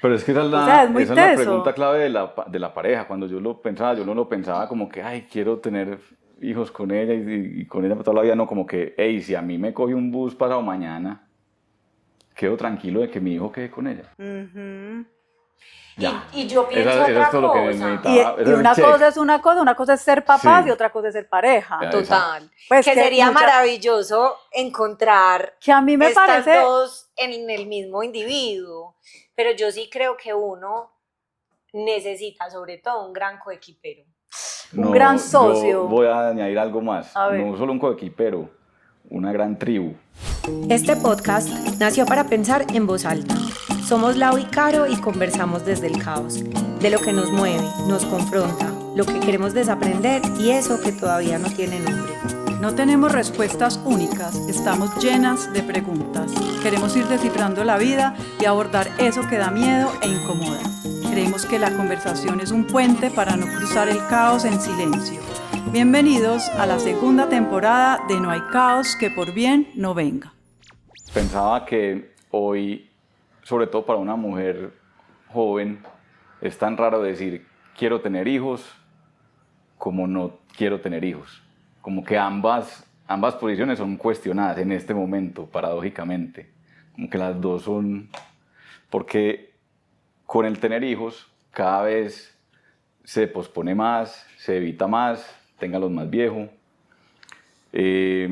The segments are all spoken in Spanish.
Pero es que esa es O sea, es muy esa es la teso. pregunta clave de la pareja. Cuando yo lo pensaba, yo no lo pensaba como que, ay, quiero tener hijos con ella y con ella toda la vida. No, como que, hey, si a mí me coge un bus pasado mañana, quedo tranquilo de que mi hijo quede con ella. Ujú. Ya. Y yo pienso Eso es otra todo lo que cosa. necesitaba. Ese Y es el una check. cosa es una cosa es ser papás y Sí. otra cosa es ser pareja. Exacto. Total. Pues que que sería mucha- maravilloso encontrar Que a mí me estas parece, dos en el mismo individuo. Pero yo sí creo que uno necesita sobre todo un gran coequipero. un gran No, yo socio. voy a añadir algo más. A ver. No solo un coequipero, una gran tribu. Este podcast nació para pensar en voz alta. Somos Lau y Caro y conversamos desde el caos, de lo que nos mueve, nos confronta, lo que queremos desaprender y eso que todavía no tiene nombre. No tenemos respuestas únicas, estamos llenas de preguntas. Queremos ir descifrando la vida y abordar eso que da miedo e incomoda. Creemos que la conversación es un puente para no cruzar el caos en silencio. Bienvenidos a la segunda temporada de No hay caos que por bien no venga. Pensaba que hoy, sobre todo para una mujer joven, es tan raro decir quiero tener hijos como no quiero tener hijos. Como que ambas posiciones son cuestionadas en este momento, paradójicamente. Como que las dos son... Porque con el tener hijos cada vez se pospone más, se evita más, téngalos más viejos. Y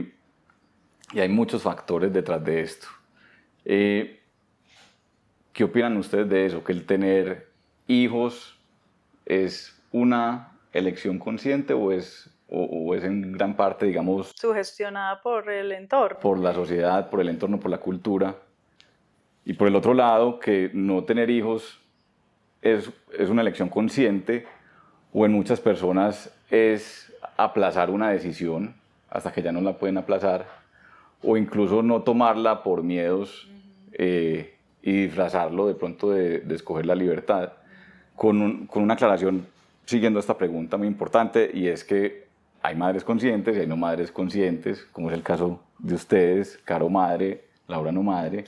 hay muchos factores detrás de esto. ¿Qué opinan ustedes de eso? ¿Que el tener hijos es una elección consciente o es en gran parte, digamos, Sugestionada por el entorno. por la sociedad, por el entorno, por la cultura? Y por el otro lado, que no tener hijos es una elección consciente o en muchas personas es aplazar una decisión hasta que ya no la pueden aplazar o incluso no tomarla por miedos y disfrazarlo de pronto de escoger la libertad. Con una aclaración siguiendo esta pregunta muy importante y es que hay madres conscientes y hay no madres conscientes, como es el caso de ustedes, Caro madre, Laura no madre,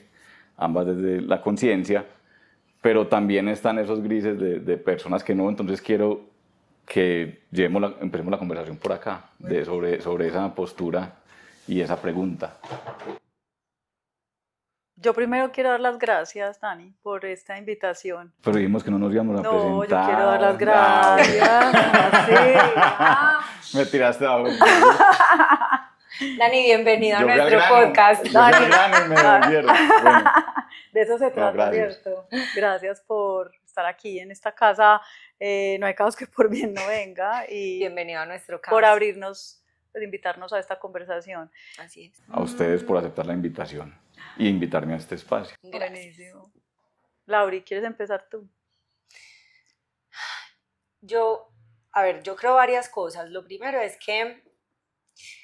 ambas desde la conciencia, pero también están esos grises de personas que no, entonces quiero que empecemos la conversación por acá, sobre esa postura y esa pregunta. Yo primero quiero dar las gracias, Dani, por esta invitación. Pero dijimos que no nos íbamos a presentar. No, yo quiero dar las gracias. Sí. Me tiraste abajo. Dani, bienvenido a Yo fui al nuestro grano. podcast. Yo fui al grano y me devolvieron. Bueno, De eso se trata, gracias. ¿cierto? Gracias por estar aquí en esta casa. No hay caos que por bien no venga. Y Bienvenido a nuestro caos. por abrirnos, por invitarnos a esta conversación. Así es. a ustedes por aceptar la invitación y invitarme a este espacio. Gracias. Buenísimo. Lauri, ¿quieres empezar tú? Yo creo varias cosas. Lo primero es que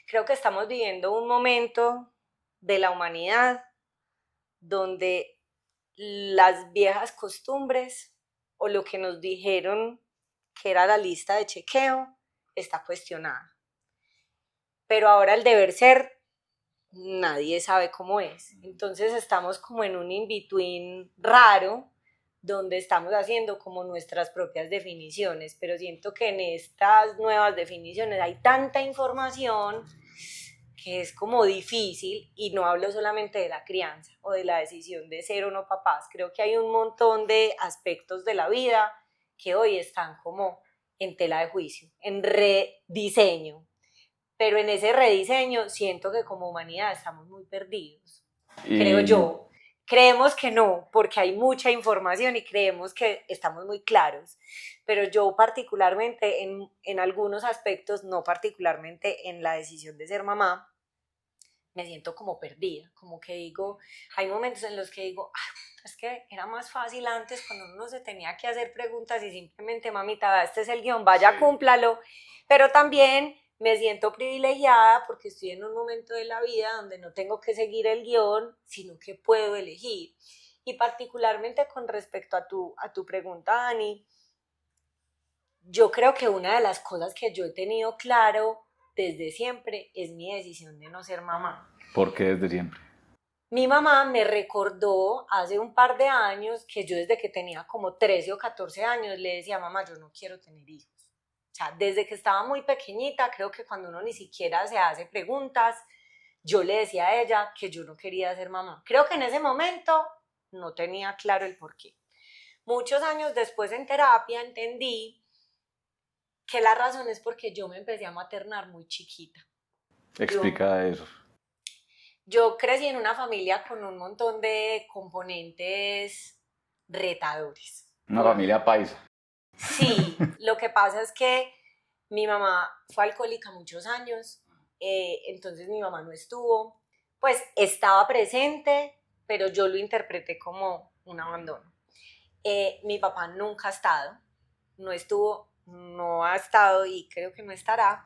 creo que estamos viviendo un momento de la humanidad donde las viejas costumbres o lo que nos dijeron que era la lista de chequeo está cuestionada. Pero ahora el deber ser, nadie sabe cómo es. Entonces estamos como en un in-between raro, donde estamos haciendo como nuestras propias definiciones, pero siento que en estas nuevas definiciones hay tanta información que es como difícil, y no hablo solamente de la crianza o de la decisión de ser o no papás, creo que hay un montón de aspectos de la vida que hoy están como en tela de juicio, en rediseño, pero en ese rediseño siento que como humanidad estamos muy perdidos, creo yo. Creemos que no, porque hay mucha información y creemos que estamos muy claros, pero yo particularmente en algunos aspectos, no particularmente en la decisión de ser mamá, me siento como perdida, como que digo, hay momentos en los que digo, es que era más fácil antes cuando uno se tenía que hacer preguntas y simplemente, mamita, este es el guión, vaya, sí, cúmplalo, pero también me siento privilegiada porque estoy en un momento de la vida donde no tengo que seguir el guión, sino que puedo elegir. Y particularmente con respecto a tu pregunta, Dani, yo creo que una de las cosas que yo he tenido claro desde siempre es mi decisión de no ser mamá. ¿Por qué desde siempre? Mi mamá me recordó hace un par de años que yo desde que tenía como 13 o 14 años le decía, mamá, yo no quiero tener hijos. O sea, desde que estaba muy pequeñita, creo que cuando uno ni siquiera se hace preguntas, yo le decía a ella que yo no quería ser mamá. Creo que en ese momento no tenía claro el porqué. Muchos años después en terapia entendí que la razón es porque yo me empecé a maternar muy chiquita. Explica eso. Yo crecí en una familia con un montón de componentes retadores. Una familia paisa. Sí, lo que pasa es que mi mamá fue alcohólica muchos años, entonces mi mamá no estuvo, pues estaba presente, pero yo lo interpreté como un abandono. Mi papá nunca ha estado, no estuvo, no ha estado y creo que no estará,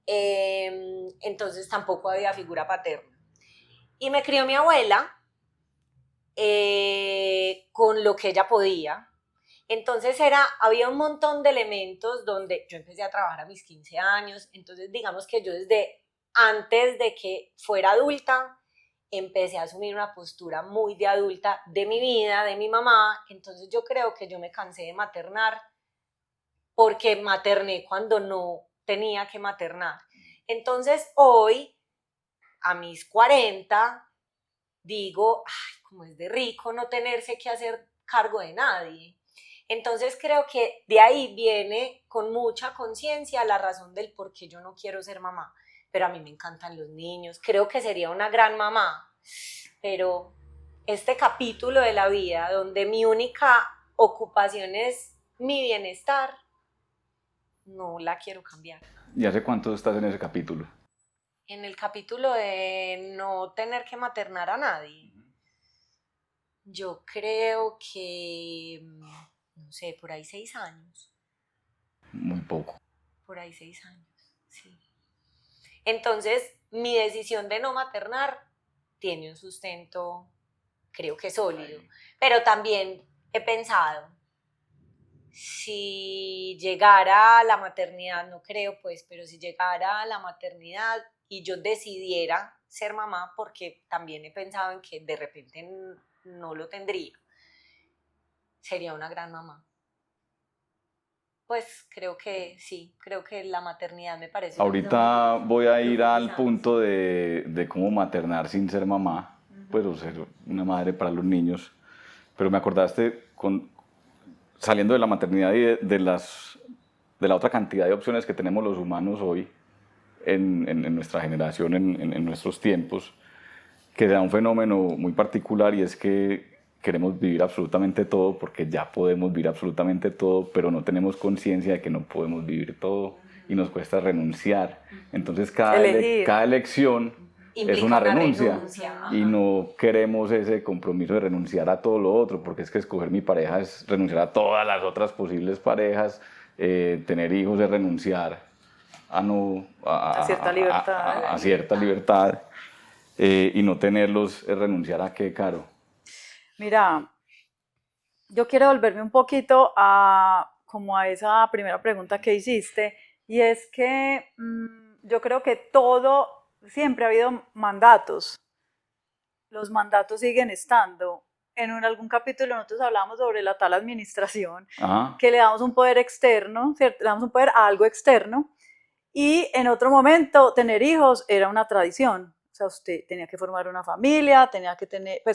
entonces tampoco había figura paterna. Y me crió mi abuela con lo que ella podía. Entonces había un montón de elementos donde yo empecé a trabajar a mis 15 años, entonces digamos que yo desde antes de que fuera adulta empecé a asumir una postura muy de adulta de mi vida, de mi mamá, entonces yo creo que yo me cansé de maternar porque materné cuando no tenía que maternar. Entonces hoy, a mis 40, digo, ay, como es de rico no tenerse que hacer cargo de nadie. Entonces creo que de ahí viene con mucha conciencia la razón del por qué yo no quiero ser mamá. Pero a mí me encantan los niños, creo que sería una gran mamá. Pero este capítulo de la vida donde mi única ocupación es mi bienestar, no la quiero cambiar. ¿Y hace cuánto estás en ese capítulo? En el capítulo de no tener que maternar a nadie, yo creo que, no sé, por ahí 6 años. Muy poco. Por ahí 6 años, sí. Entonces, mi decisión de no maternar tiene un sustento, creo que sólido. Pero también he pensado, si llegara a la maternidad, no creo pues, pero si llegara a la maternidad y yo decidiera ser mamá, porque también he pensado en que de repente no lo tendría, sería una gran mamá. Pues creo que sí, creo que la maternidad me parece... Ahorita voy a ir al punto de cómo maternar sin ser mamá, pues o ser una madre para los niños, pero me acordaste saliendo de la maternidad y de la otra cantidad de opciones que tenemos los humanos hoy, en nuestra generación, en nuestros tiempos, que da un fenómeno muy particular y es que queremos vivir absolutamente todo porque ya podemos vivir absolutamente todo, pero no tenemos conciencia de que no podemos vivir todo y nos cuesta renunciar. Entonces cada elección implica es una renuncia y Ajá. no queremos ese compromiso de renunciar a todo lo otro, porque es que escoger mi pareja es renunciar a todas las otras posibles parejas, tener hijos es renunciar a cierta libertad. a cierta libertad, y no tenerlos es renunciar a qué, Caro. Mira, yo quiero volverme un poquito como a esa primera pregunta que hiciste, y es que yo creo que siempre ha habido mandatos. Los mandatos siguen estando. En algún capítulo nosotros hablamos sobre la tal administración, Ajá. que le damos un poder externo, ¿cierto? Le damos un poder a algo externo, y en otro momento tener hijos era una tradición. O sea, usted tenía que formar una familia, tenía que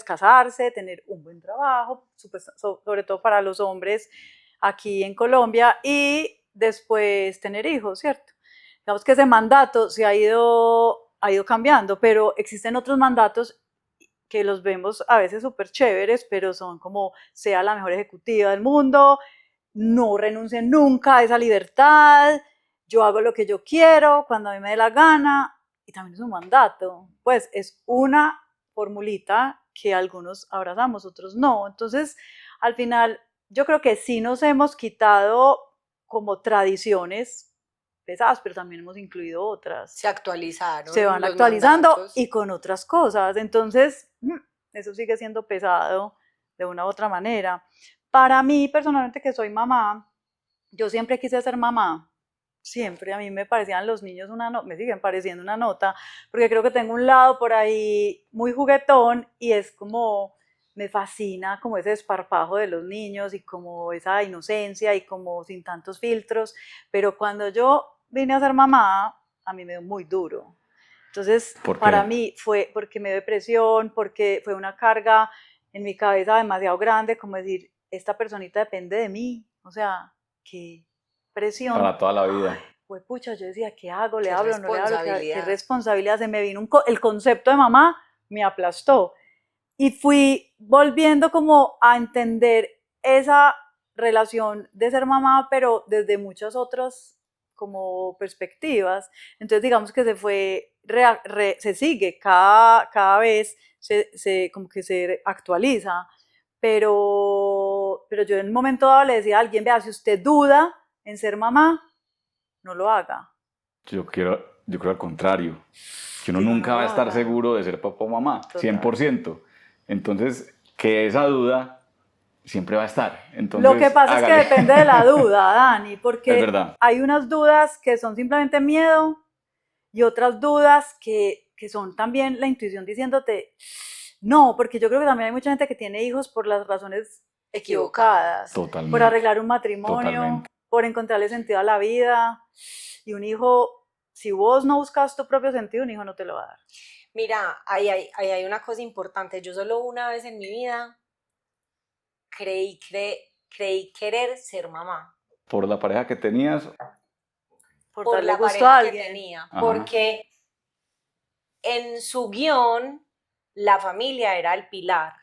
casarse, tener un buen trabajo, sobre todo para los hombres aquí en Colombia, y después tener hijos, ¿cierto? Digamos que ese mandato se ha ido cambiando, pero existen otros mandatos que los vemos a veces súper chéveres, pero son como, sea la mejor ejecutiva del mundo, no renuncien nunca a esa libertad, yo hago lo que yo quiero, cuando a mí me dé la gana, y también es un mandato, pues es una formulita que algunos abrazamos, otros no. Entonces, al final, yo creo que sí nos hemos quitado como tradiciones pesadas, pero también hemos incluido otras. Se actualizaron. Se van los actualizando mandatos. y con otras cosas. Entonces, eso sigue siendo pesado de una u otra manera. Para mí, personalmente, que soy mamá, yo siempre quise ser mamá. siempre a mí me parecían los niños me siguen pareciendo una nota, porque creo que tengo un lado por ahí muy juguetón y es como, me fascina como ese desparpajo de los niños y como esa inocencia y como sin tantos filtros, pero cuando yo vine a ser mamá, a mí me dio muy duro. Entonces, ¿Por qué? para mí fue porque me dio depresión, porque fue una carga en mi cabeza demasiado grande, como decir, esta personita depende de mí, o sea, qué presión. Para toda la vida. Pues pucha, yo decía, ¿qué hago? ¿Le Qué hablo? ¿No le hablo? ¿Qué responsabilidad. responsabilidad? Se me vino el concepto de mamá, me aplastó. Y fui volviendo como a entender esa relación de ser mamá, pero desde muchas otras como perspectivas. Entonces digamos que se fue, se sigue, cada vez como que se actualiza, pero yo en un momento dado le decía a alguien, vea, si usted duda en ser mamá, no lo haga. Yo creo al contrario, que uno Sí, nunca no va a lo estar haga. seguro de ser papá o mamá, Total. 100%. Entonces, que esa duda siempre va a estar. Entonces, Lo que pasa hágale. es que depende de la duda, Dani, Es porque verdad. hay unas dudas que son simplemente miedo y otras dudas que son también la intuición diciéndote no, porque yo creo que también hay mucha gente que tiene hijos por las razones equivocadas, Totalmente. por arreglar un matrimonio, Totalmente. por encontrarle sentido a la vida, y un hijo, si vos no buscas tu propio sentido, un hijo no te lo va a dar. Mira, ahí hay una cosa importante. Yo solo una vez en mi vida creí querer ser mamá. Por la pareja que tenías, Por Por darle la gusto a pareja que alguien. tenía. Ajá. Porque en su guión la familia era el pilar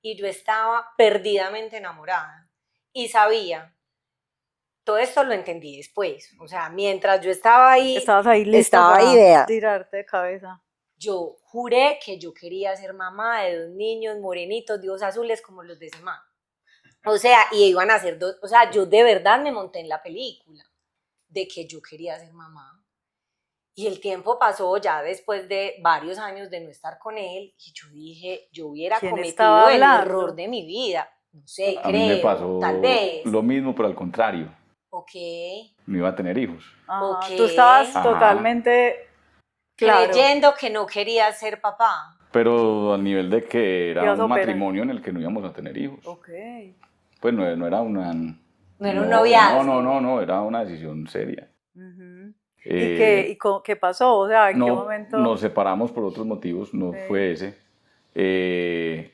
y yo estaba perdidamente enamorada y sabía. Todo esto lo entendí después. O sea, mientras yo estaba ahí, Estabas ahí lista estaba para ahí, vea. tirarte de cabeza. Yo juré que yo quería ser mamá de 2 niños morenitos, de ojos azules como los de ese man. O sea, y iban a ser 2, o sea, yo de verdad me monté en la película de que yo quería ser mamá. Y el tiempo pasó ya después de varios años de no estar con él y yo dije, yo hubiera ¿Quién cometido estaba el hablando? error de mi vida. No sé, a mí me creo, pasó tal vez. lo mismo, pero al contrario. Ok. No iba a tener hijos. Ajá, Ok. tú estabas Ajá. totalmente claro. Creyendo que no quería ser papá. Pero al nivel de que era Ibas a un operar. matrimonio en el que no íbamos a tener hijos. Ok. Pues no era una... No era un noviazgo. No, era una decisión seria. Uh-huh. Eh, ¿Y qué pasó? O sea, ¿en qué no, momento? nos separamos por otros motivos, no Sí. fue ese.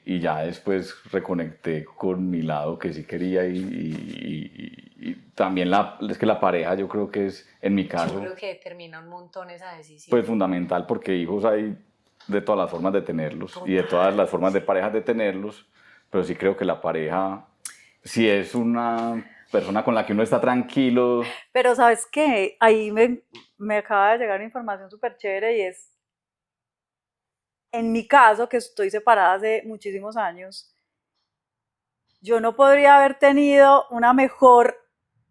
Y ya después reconecté con mi lado que sí quería y también es que la pareja yo creo que es, en mi caso, Yo creo que determina un montón esa decisión. pues fundamental porque hijos hay de todas las formas de tenerlos y de todas las formas de parejas de tenerlos, pero sí creo que la pareja, si es una persona con la que uno está tranquilo. Pero ¿sabes qué? Ahí me acaba de llegar información súper chévere y es, en mi caso, que estoy separada hace muchísimos años, yo no podría haber tenido una mejor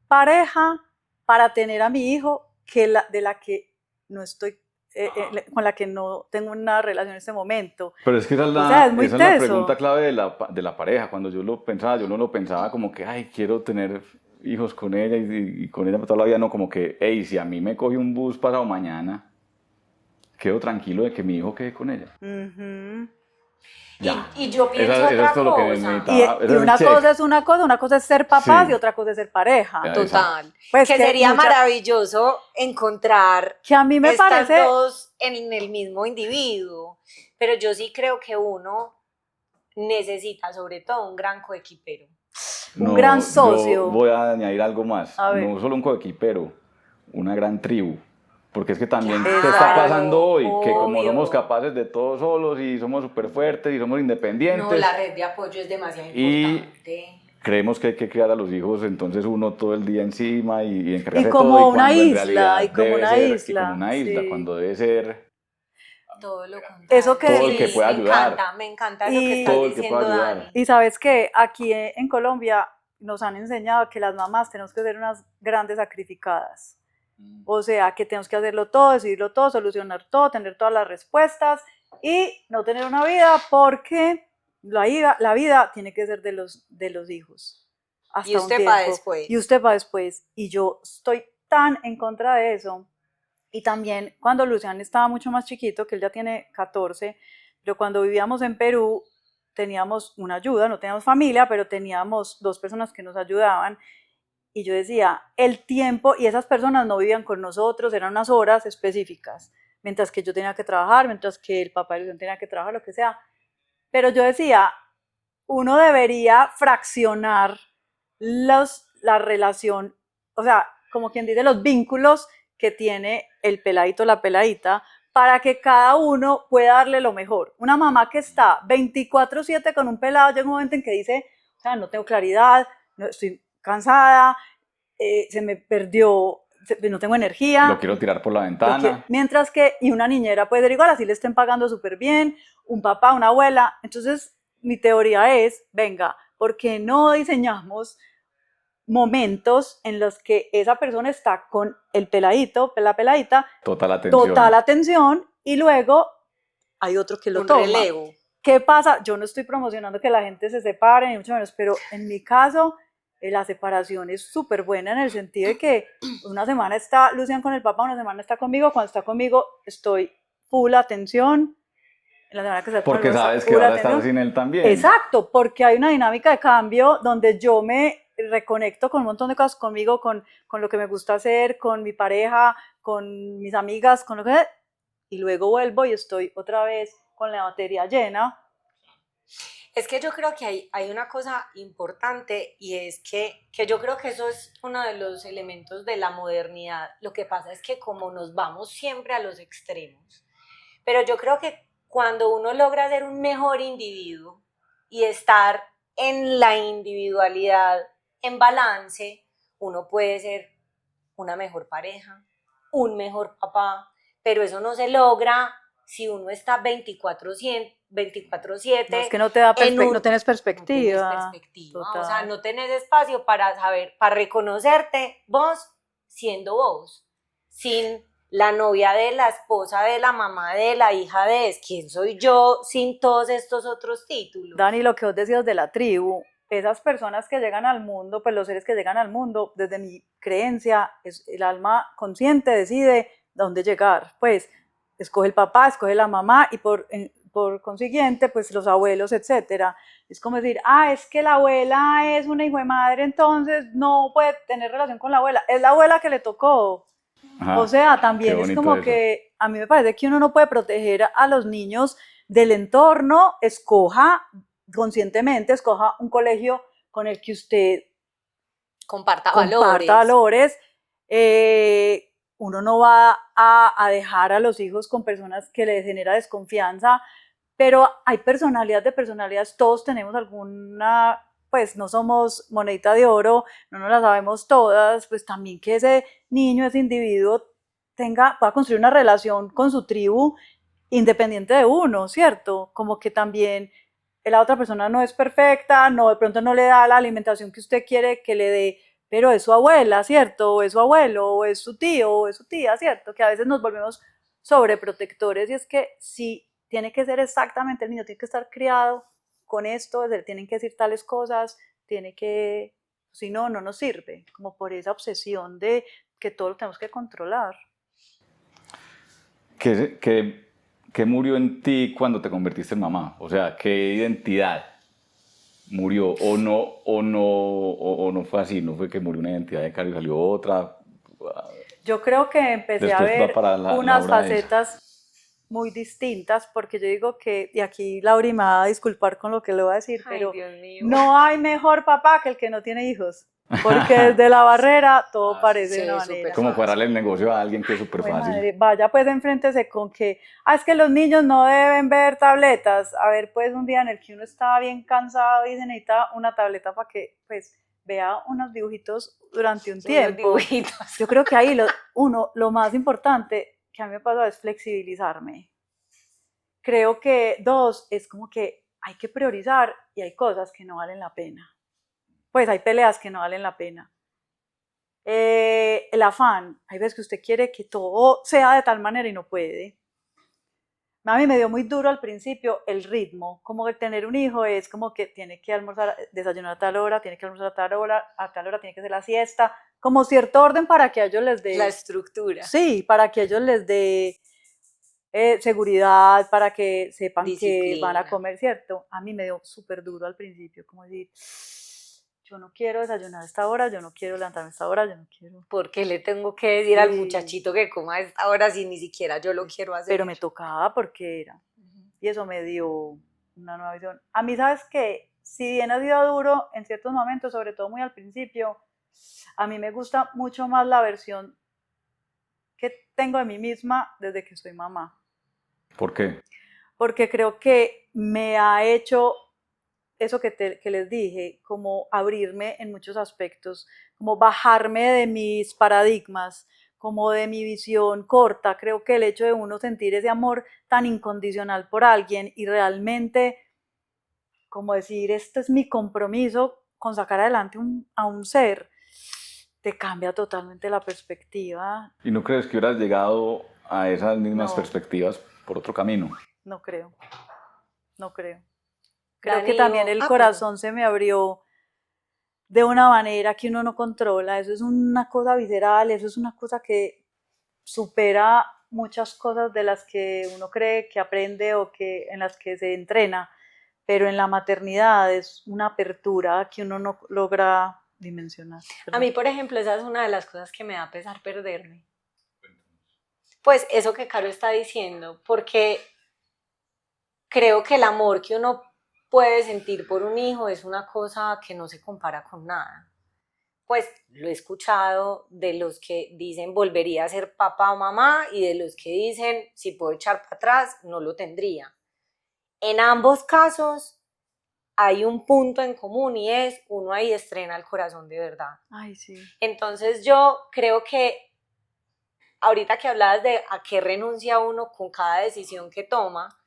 pareja para tener a mi hijo que de la que no estoy, con la que no tengo una relación en este momento. Pero es que esa es O sea, es muy esa es la teso. pregunta clave de la pareja. Cuando yo lo pensaba, yo no lo pensaba como que, ay, quiero tener hijos con ella y con ella para toda la vida. No, como que, hey, si a mí me coge un bus pasado mañana, quedo tranquilo de que mi hijo quede con ella. Uh-huh. Ya. Y yo pienso Eso otra es todo lo que cosa. necesitaba. Y Ese es el una check. cosa es una cosa es ser papás Sí. y otra cosa es ser pareja. Ya. Total. Pues que sería mucha- maravilloso encontrar Que a mí me estas parece... dos en el mismo individuo. Pero yo sí creo que uno necesita sobre todo un gran coequipero. un gran Yo socio. voy a añadir algo más. A ver. No solo un coequipero, una gran tribu. Porque es que también Claro, te está pasando hoy, que como obvio. somos capaces de todo solos y somos súper fuertes y somos independientes, No, la red de apoyo es demasiado Y- importante. creemos que hay que criar a los hijos, entonces uno todo el día encima y encargarse Y de como todo. una cuando en isla, realidad y como debe una ser- isla, Y como una isla, sí. cuando debe ser Todo lo contrario. Eso que- Todo el que pueda ayudar. Me encanta eso que Y- estás Todo el que diciendo, pueda ayudar. Dani. Y sabes que aquí en Colombia nos han enseñado que las mamás tenemos que ser unas grandes sacrificadas. O sea, que tenemos que hacerlo todo, decidirlo todo, solucionar todo, tener todas las respuestas y no tener una vida porque la vida tiene que ser de los hijos. Hasta Y un usted tiempo. pa' después. Y usted va después. Y yo estoy tan en contra de eso. Y también cuando Lucián estaba mucho más chiquito, que él ya tiene 14, pero cuando vivíamos en Perú teníamos una ayuda, no teníamos familia, pero teníamos 2 personas que nos ayudaban. Y yo decía, el tiempo, y esas personas no vivían con nosotros, eran unas horas específicas, mientras que yo tenía que trabajar, mientras que el papá de Lucián tenía que trabajar, lo que sea. Pero yo decía, uno debería fraccionar la relación, o sea, como quien dice, los vínculos que tiene el peladito, la peladita, para que cada uno pueda darle lo mejor. Una mamá que está 24/7 con un pelado, llega un momento en que dice, o sea, no tengo claridad, no, estoy cansada, se me perdió, no tengo energía. Lo quiero tirar por la ventana. Mientras que, y una niñera puede ser igual, así le estén pagando súper bien, un papá, una abuela. Entonces, mi teoría es, venga, ¿por qué no diseñamos momentos en los que esa persona está con el peladito, la peladita, total atención, y luego hay otro que lo un toma? Relevo. ¿Qué pasa? Yo no estoy promocionando que la gente se separe, ni mucho menos, pero en mi caso, la separación es súper buena en el sentido de que una semana está Lucián con el papá, una semana está conmigo, cuando está conmigo estoy full atención, en la semana que está porque conmigo, sabes que vas a estar sin él también. Exacto, porque hay una dinámica de cambio donde yo me reconecto con un montón de cosas conmigo, con lo que me gusta hacer, con mi pareja, con mis amigas, con lo que... Y luego vuelvo y estoy otra vez con la batería llena. Es que yo creo que hay una cosa importante y es que yo creo que eso es uno de los elementos de la modernidad. Lo que pasa es que como nos vamos siempre a los extremos, pero yo creo que cuando uno logra ser un mejor individuo y estar en la individualidad en balance, uno puede ser una mejor pareja, un mejor papá, pero eso no se logra si uno está 24/7. No, es que no te da no tienes perspectiva. No tienes perspectiva, o sea, no tenés espacio para saber, para reconocerte vos siendo vos, sin la novia de la esposa de la mamá de la hija de quién soy yo sin todos estos otros títulos. Dani, lo que vos decías de la tribu, esas personas que llegan al mundo, pues los seres que llegan al mundo, desde mi creencia, el alma consciente decide dónde llegar, pues escoge el papá, escoge la mamá y por consiguiente, pues los abuelos, etcétera. Es como decir, es que la abuela es una hijo de madre, entonces no puede tener relación con la abuela. Es la abuela que le tocó. Ajá, o sea, también es como eso. Que a mí me parece que uno no puede proteger a los niños del entorno, escoja conscientemente, escoja un colegio con el que usted comparta valores. Uno no va a dejar a los hijos con personas que les genera desconfianza, pero hay personalidades, todos tenemos alguna, pues no somos monedita de oro, no nos la sabemos todas, pues también que ese niño, ese individuo pueda construir una relación con su tribu independiente de uno, ¿cierto? Como que también la otra persona no es perfecta, no, de pronto no le da la alimentación que usted quiere que le dé, pero es su abuela, ¿cierto? O es su abuelo, o es su tío, o es su tía, ¿cierto? Que a veces nos volvemos sobreprotectores y es que sí, tiene que ser exactamente, el niño tiene que estar criado con esto, tienen que decir tales cosas, si no, no nos sirve, como por esa obsesión de que todo lo tenemos que controlar. ¿Qué murió en ti cuando te convertiste en mamá? O sea, ¿qué identidad murió? ¿O no fue así? ¿No fue que murió una identidad de Caro y salió otra? Yo creo que empecé a ver unas facetas muy distintas, porque yo digo que, y aquí Lauri me va a disculpar con lo que le voy a decir, pero no hay mejor papá que el que no tiene hijos. Porque desde la barrera todo parece una manera. Como cuadrarle el negocio a alguien que es súper fácil. Madre, vaya pues enfréntese con que, es que los niños no deben ver tabletas. A ver, pues un día en el que uno estaba bien cansado y se necesita una tableta para que pues vea unos dibujitos durante un tiempo. Yo creo que ahí lo más importante que a mí me pasa es flexibilizarme. Creo que 2, es como que hay que priorizar y hay cosas que no valen la pena. Pues hay peleas que no valen la pena. El afán, hay veces que usted quiere que todo sea de tal manera y no puede. A mí me dio muy duro al principio el ritmo, como que tener un hijo es como que tiene que almorzar, desayunar a tal hora, tiene que almorzar a tal hora tiene que hacer la siesta, como cierto orden para que a ellos les dé, La estructura. sí, para que ellos les dé seguridad, para que sepan que van a Disciplina. comer, ¿cierto? A mí me dio súper duro al principio, como decir, yo no quiero desayunar a esta hora, yo no quiero levantarme a esta hora, yo no quiero. ¿Por qué le tengo que decir al Sí. muchachito que coma a esta hora si ni siquiera yo lo quiero hacer? Pero me tocaba porque era. Y eso me dio una nueva visión. A mí, ¿sabes qué? Si bien ha sido duro en ciertos momentos, sobre todo muy al principio, a mí me gusta mucho más la versión que tengo de mí misma desde que soy mamá. ¿Por qué? Porque creo que me ha hecho eso que les dije, como abrirme en muchos aspectos, como bajarme de mis paradigmas, como de mi visión corta. Creo que el hecho de uno sentir ese amor tan incondicional por alguien y realmente como decir, este es mi compromiso con sacar adelante a un ser, te cambia totalmente la perspectiva. ¿Y no crees que hubieras llegado a esas mismas No. perspectivas por otro camino? No creo, no creo. Creo Dani, que también el corazón se me abrió de una manera que uno no controla. Eso es una cosa visceral, eso es una cosa que supera muchas cosas de las que uno cree que aprende o que en las que se entrena, pero en la maternidad es una apertura que uno no logra dimensionar. A mí, por ejemplo, esa es una de las cosas que me da pesar perderme. Pues eso que Caro está diciendo, porque creo que el amor que uno puede sentir por un hijo es una cosa que no se compara con nada. Pues lo he escuchado de los que dicen volvería a ser papá o mamá y de los que dicen si puedo echar para atrás no lo tendría. En ambos casos hay un punto en común y es uno ahí estrena el corazón de verdad. Ay, sí. Entonces yo creo que ahorita que hablabas de a qué renuncia uno con cada decisión que toma,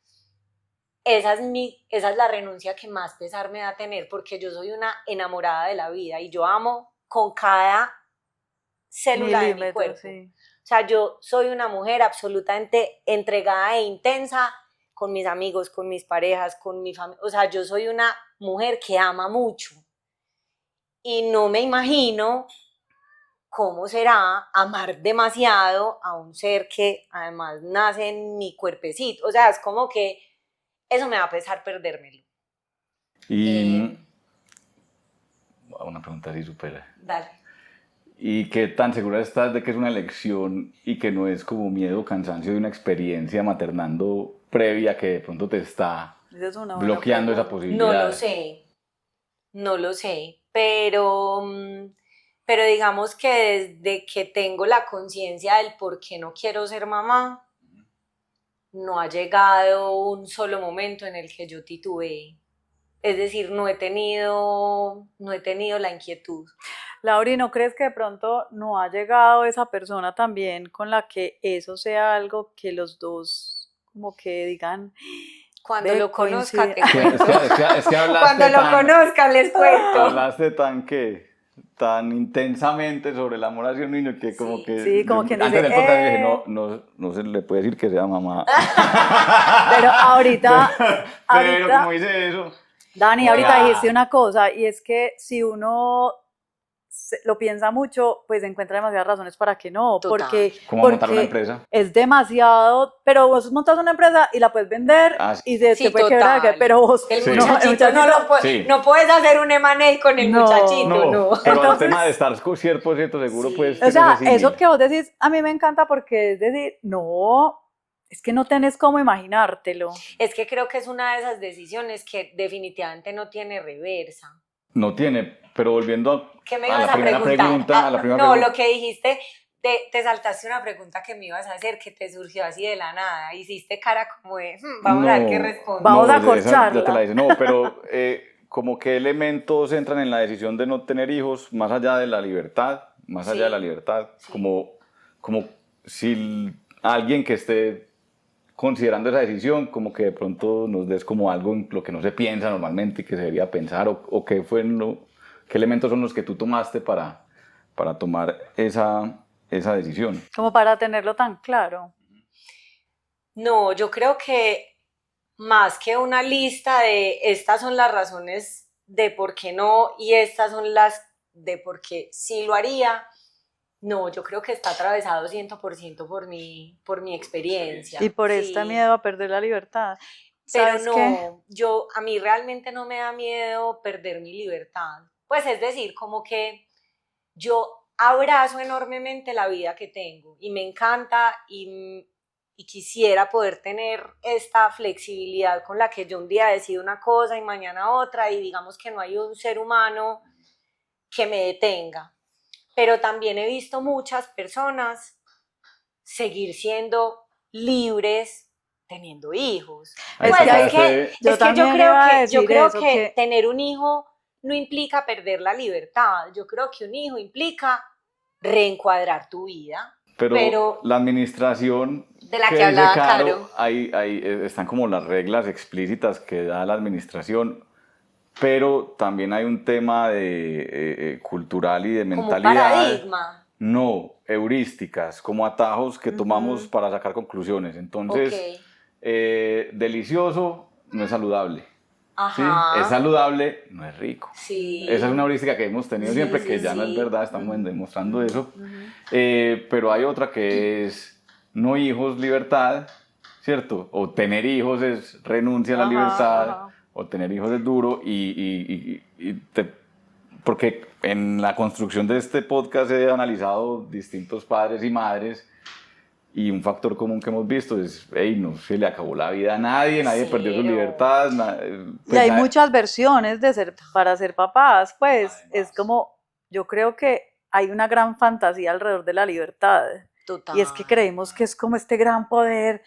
esa es la renuncia que más pesar me da tener, porque yo soy una enamorada de la vida y yo amo con cada célula de mi cuerpo. Sí. O sea, yo soy una mujer absolutamente entregada e intensa con mis amigos, con mis parejas, con mi familia. O sea, yo soy una mujer que ama mucho. Y no me imagino cómo será amar demasiado a un ser que además nace en mi cuerpecito. O sea, es como que eso me va a pesar perdérmelo. Y una pregunta así súper. Dale. ¿Y qué tan segura estás de que es una elección y que no es como miedo o cansancio de una experiencia maternando previa que de pronto te está Esa es una buena bloqueando esa pregunta. posibilidad? No lo sé, pero digamos que desde que tengo la conciencia del por qué no quiero ser mamá, no ha llegado un solo momento en el que yo titubeé. Es decir, no he tenido la inquietud. Lauri, ¿no crees que de pronto no ha llegado esa persona también con la que eso sea algo que los dos como que digan? Cuando Ve, lo conozca, te coincide. cuento. Es que hablaste Cuando lo conozca, les cuento. Hablaste tan intensamente sobre el amor hacia un niño que como que... Sí, como quien antes dice, del podcast dije, no se le puede decir que sea mamá. Pero ahorita, Pero como dice eso... Dani, ahorita Ah. dijiste una cosa, y es que si uno lo piensa mucho, pues encuentra demasiadas razones para que no, Total. ¿Cómo montar una empresa? es demasiado, pero vos montas una empresa y la puedes vender y se Sí, te puede total. quebrar, pero vos El Sí. muchachito Sí. no puedes hacer un M&A con el No. muchachito, no. Pero Entonces- el tema de estar 100% seguro, Sí. pues... o sea, es símil. eso que vos decís, a mí me encanta porque es decir, no, es que no tenés cómo imaginártelo. Es que creo que es una de esas decisiones que definitivamente no tiene reversa. No tiene, pero volviendo ¿Qué me a ibas la a primera pregunta... a la primera no, pregunta. lo que dijiste, te saltaste una pregunta que me ibas a hacer, que te surgió así de la nada. Hiciste cara como de, vamos a ver qué responde. Vamos a esa corcharla. ya te la hice. No, pero como qué elementos entran en la decisión de no tener hijos, más allá de la libertad, Sí. Sí. como si alguien que esté considerando esa decisión, como que de pronto nos des como algo en lo que no se piensa normalmente y que se debería pensar, o qué elementos son los que tú tomaste para tomar esa decisión. Como para tenerlo tan claro. No, yo creo que más que una lista de estas son las razones de por qué no y estas son las de por qué sí lo haría, No, yo creo que está atravesado 100% por mi experiencia. Y por Sí. este miedo a perder la libertad. Pero ¿Sabes qué? no, a mí realmente no me da miedo perder mi libertad. Pues es decir, como que yo abrazo enormemente la vida que tengo y me encanta y quisiera poder tener esta flexibilidad con la que yo un día decido una cosa y mañana otra, y digamos que no hay un ser humano que me detenga. Pero también he visto muchas personas seguir siendo libres teniendo hijos. Ahí Pues está, es que Yo yo también creo iba a que decir eso, que tener un hijo no implica perder la libertad. Yo creo que un hijo implica reencuadrar tu vida. Pero la administración de la que dice hablaba Caro, Caro. ahí están como las reglas explícitas que da la administración, pero también hay un tema de, cultural y de como un mentalidad. paradigma. No, heurísticas, como atajos que tomamos para sacar conclusiones. Entonces, Ok. Delicioso no es saludable. ¿Sí? Ajá. Es saludable, no es rico. Sí. Esa es una heurística que hemos tenido Sí, siempre, sí, que ya no es sí. verdad, estamos demostrando eso. Pero hay otra que es no hijos, libertad, ¿cierto? O tener hijos es renuncia a la Ajá, libertad, ajá. o tener hijos es duro, porque en la construcción de este podcast he analizado distintos padres y madres, y un factor común que hemos visto es, hey, no se le acabó la vida a nadie, nadie perdió su Cero. libertad. y hay muchas versiones para ser papás, pues es como, yo creo que hay una gran fantasía alrededor de la libertad. Total. Y es que creemos que es como este gran poder,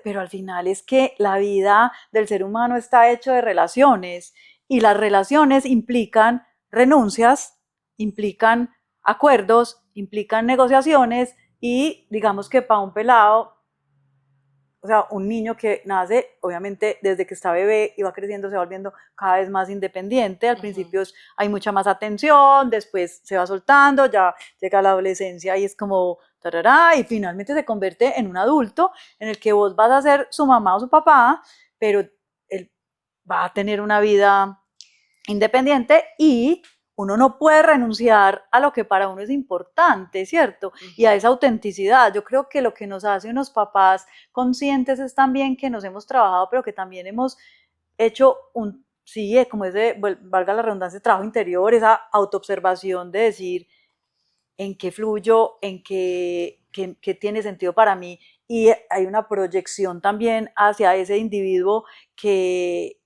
pero al final es que la vida del ser humano está hecho de relaciones, y las relaciones implican renuncias, implican acuerdos, implican negociaciones, y digamos que para un pelado, o sea, un niño que nace, obviamente desde que está bebé y va creciendo se va volviendo cada vez más independiente. Al principio hay mucha más atención, después se va soltando, ya llega la adolescencia y es como tarará, y finalmente se convierte en un adulto en el que vos vas a ser su mamá o su papá, pero él va a tener una vida independiente, y uno no puede renunciar a lo que para uno es importante, ¿cierto? Y a esa autenticidad. Yo creo que lo que nos hace unos papás conscientes es también que nos hemos trabajado, pero que también hemos hecho como ese, valga la redundancia, trabajo interior, esa autoobservación de decir en qué fluyo, en qué tiene sentido para mí, y hay una proyección también hacia ese individuo que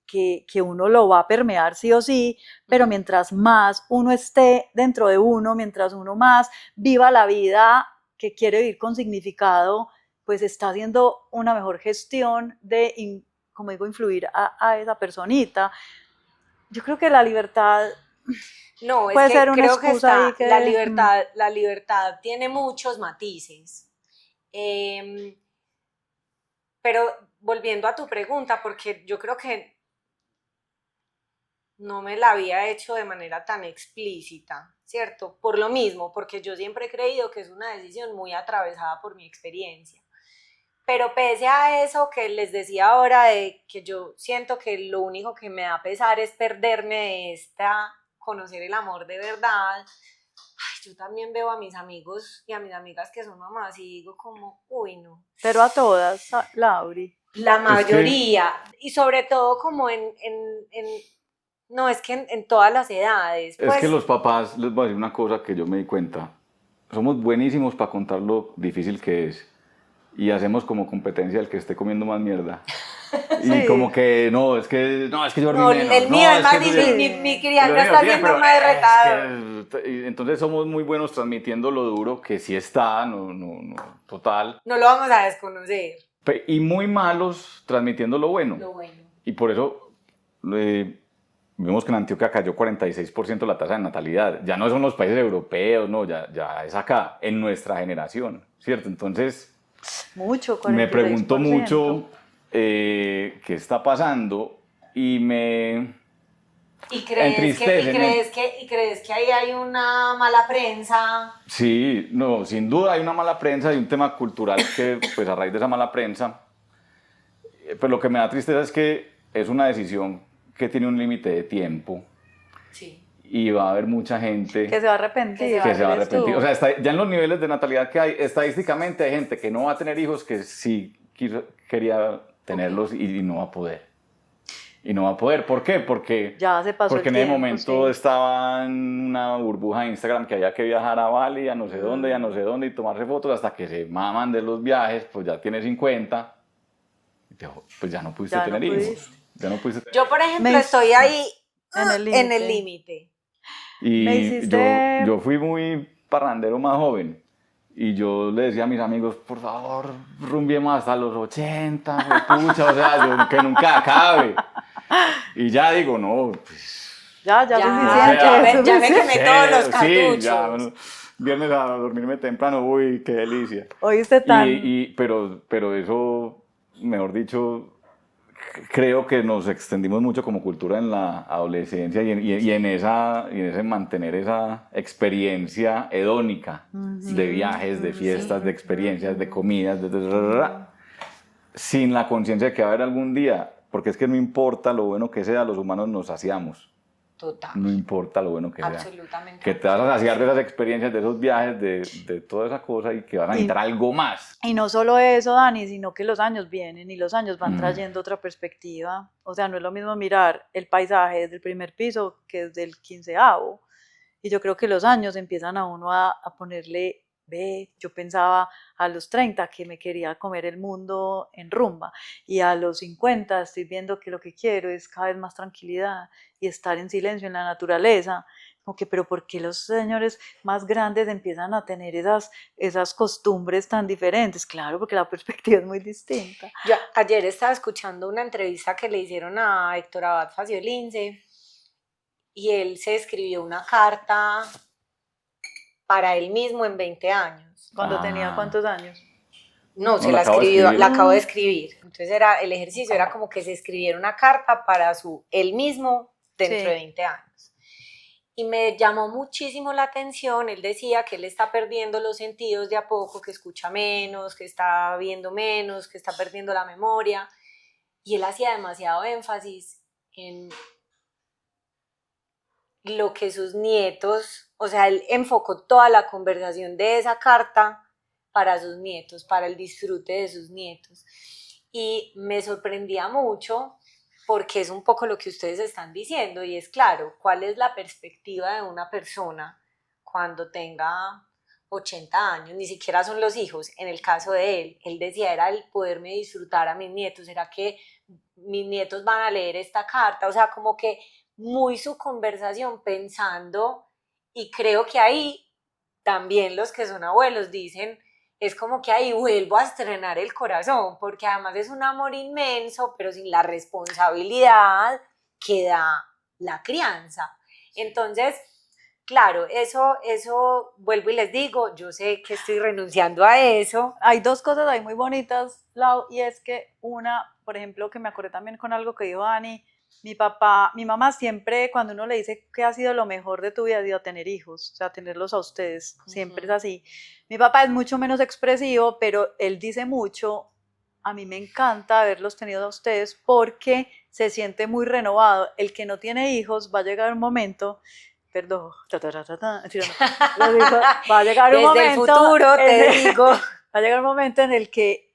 uno lo va a permear sí o sí, pero mientras más uno esté dentro de uno, mientras uno más viva la vida que quiere vivir con significado, pues está haciendo una mejor gestión de, como digo, influir a esa personita. Yo creo que la libertad No, es puede que ser una creo que excusa ahí que la libertad tiene muchos matices. Pero volviendo a tu pregunta, porque yo creo que no me la había hecho de manera tan explícita, ¿cierto? Por lo mismo, porque yo siempre he creído que es una decisión muy atravesada por mi experiencia. Pero pese a eso que les decía ahora, de que yo siento que lo único que me da pesar es perderme de conocer el amor de verdad, yo también veo a mis amigos y a mis amigas que son mamás y digo como, uy, no. Pero a todas, Lauri. La mayoría, y sobre todo como no, es que en todas las edades. Es que los papás, les voy a decir una cosa que yo me di cuenta, somos buenísimos para contar lo difícil que es, y hacemos como competencia el que esté comiendo más mierda. Y como que, no, es que yo no, el mío es más difícil, mi crianza está siendo más retada. Entonces somos muy buenos transmitiendo lo duro, que sí está, total. No lo vamos a desconocer. Y muy malos transmitiendo lo bueno. Lo bueno. Y por eso vimos que en Antioquia cayó 46% la tasa de natalidad. Ya no son los países europeos, no, ya es acá, en nuestra generación, ¿cierto? Entonces, mucho, 46%. Me pregunto mucho qué está pasando, y me entristece. ¿Y crees que ahí hay una mala prensa? Sí, no, sin duda hay una mala prensa y un tema cultural que, pues a raíz de esa mala prensa, pues lo que me da tristeza es que es una decisión que tiene un límite de tiempo. Sí. y va a haber mucha gente Que se va a arrepentir. que se va a eres tú. arrepentir. O sea, ya en los niveles de natalidad que hay, estadísticamente hay gente que no va a tener hijos que sí quería tenerlos y no va a poder. Y no va a poder. ¿Por qué? Porque Ya se pasó el en ese tiempo, momento sí. estaba en una burbuja de Instagram que había que viajar a Bali, a no sé dónde, y a no sé dónde, y tomarse fotos hasta que se maman de los viajes, pues ya tiene 50, pues ya no pudiste Ya no tener hijos. pudiste. Ya no pudiste tener Yo, por ejemplo, Me- estoy ahí En el en el límite. límite. Y Me hiciste- yo fui muy parrandero más joven. Y yo le decía a mis amigos, por favor, rumbiemos hasta los 80, pucha, o sea, que nunca acabe. Y ya digo, no, pues... Ya Ya, suficiente. ya me suficiente. quemé todos los Sí, cartuchos. ya, bueno, viernes a dormirme temprano, uy, qué delicia. Oíste tan... Pero eso, mejor dicho, creo que nos extendimos mucho como cultura en la adolescencia y en ese mantener esa experiencia hedónica de viajes, de fiestas, de experiencias, de comidas, sin la conciencia de que va a haber algún día, porque es que no importa lo bueno que sea, los humanos nos saciamos. Total. No importa lo bueno que sea. Absolutamente. Que te vas a saciar de esas experiencias, de esos viajes, de toda esa cosa y que vas a necesitar algo más. Y no solo eso, Dani, sino que los años vienen y los años van Mm. trayendo otra perspectiva. O sea, no es lo mismo mirar el paisaje desde el primer piso que desde el 15º. Y yo creo que los años empiezan a uno a ponerle, ve, yo pensaba a los 30 que me quería comer el mundo en rumba y a los 50 estoy viendo que lo que quiero es cada vez más tranquilidad y estar en silencio en la naturaleza. Como que, pero ¿por qué los señores más grandes empiezan a tener esas costumbres tan diferentes? Claro, porque la perspectiva es muy distinta. Yo ayer estaba escuchando una entrevista que le hicieron a Héctor Abad Faciolince y él se escribió una carta para él mismo en 20 años. Cuando tenía ¿cuántos años? No, se la la acabo de escribió, escribir. la acabo de escribir. Entonces el ejercicio era como que se escribiera una carta para él mismo dentro Sí. de 20 años. Y me llamó muchísimo la atención, él decía que él está perdiendo los sentidos de a poco, que escucha menos, que está viendo menos, que está perdiendo la memoria. Y él hacía demasiado énfasis en lo que sus nietos, o sea, él enfocó toda la conversación de esa carta para sus nietos, para el disfrute de sus nietos. Y me sorprendía mucho porque es un poco lo que ustedes están diciendo y es claro, ¿cuál es la perspectiva de una persona cuando tenga 80 años? Ni siquiera son los hijos. En el caso de él decía, era el poderme disfrutar a mis nietos, era que mis nietos van a leer esta carta, o sea, como que muy su conversación pensando, y creo que ahí también los que son abuelos dicen, es como que ahí vuelvo a estrenar el corazón, porque además es un amor inmenso, pero sin la responsabilidad que da la crianza. Entonces, claro, eso vuelvo y les digo, yo sé que estoy renunciando a eso. Hay dos cosas ahí muy bonitas, Lau, y es que una, por ejemplo, que me acordé también con algo que dijo Dani, mi mamá siempre, cuando uno le dice que ha sido lo mejor de tu vida, ha sido tener hijos, o sea, tenerlos a ustedes, siempre es así. Mi papá es mucho menos expresivo, pero él dice mucho, a mí me encanta haberlos tenido a ustedes porque se siente muy renovado. El que no tiene hijos va a llegar un momento, perdón, lo digo, va a llegar un Desde momento, el futuro te digo. va a llegar un momento en el que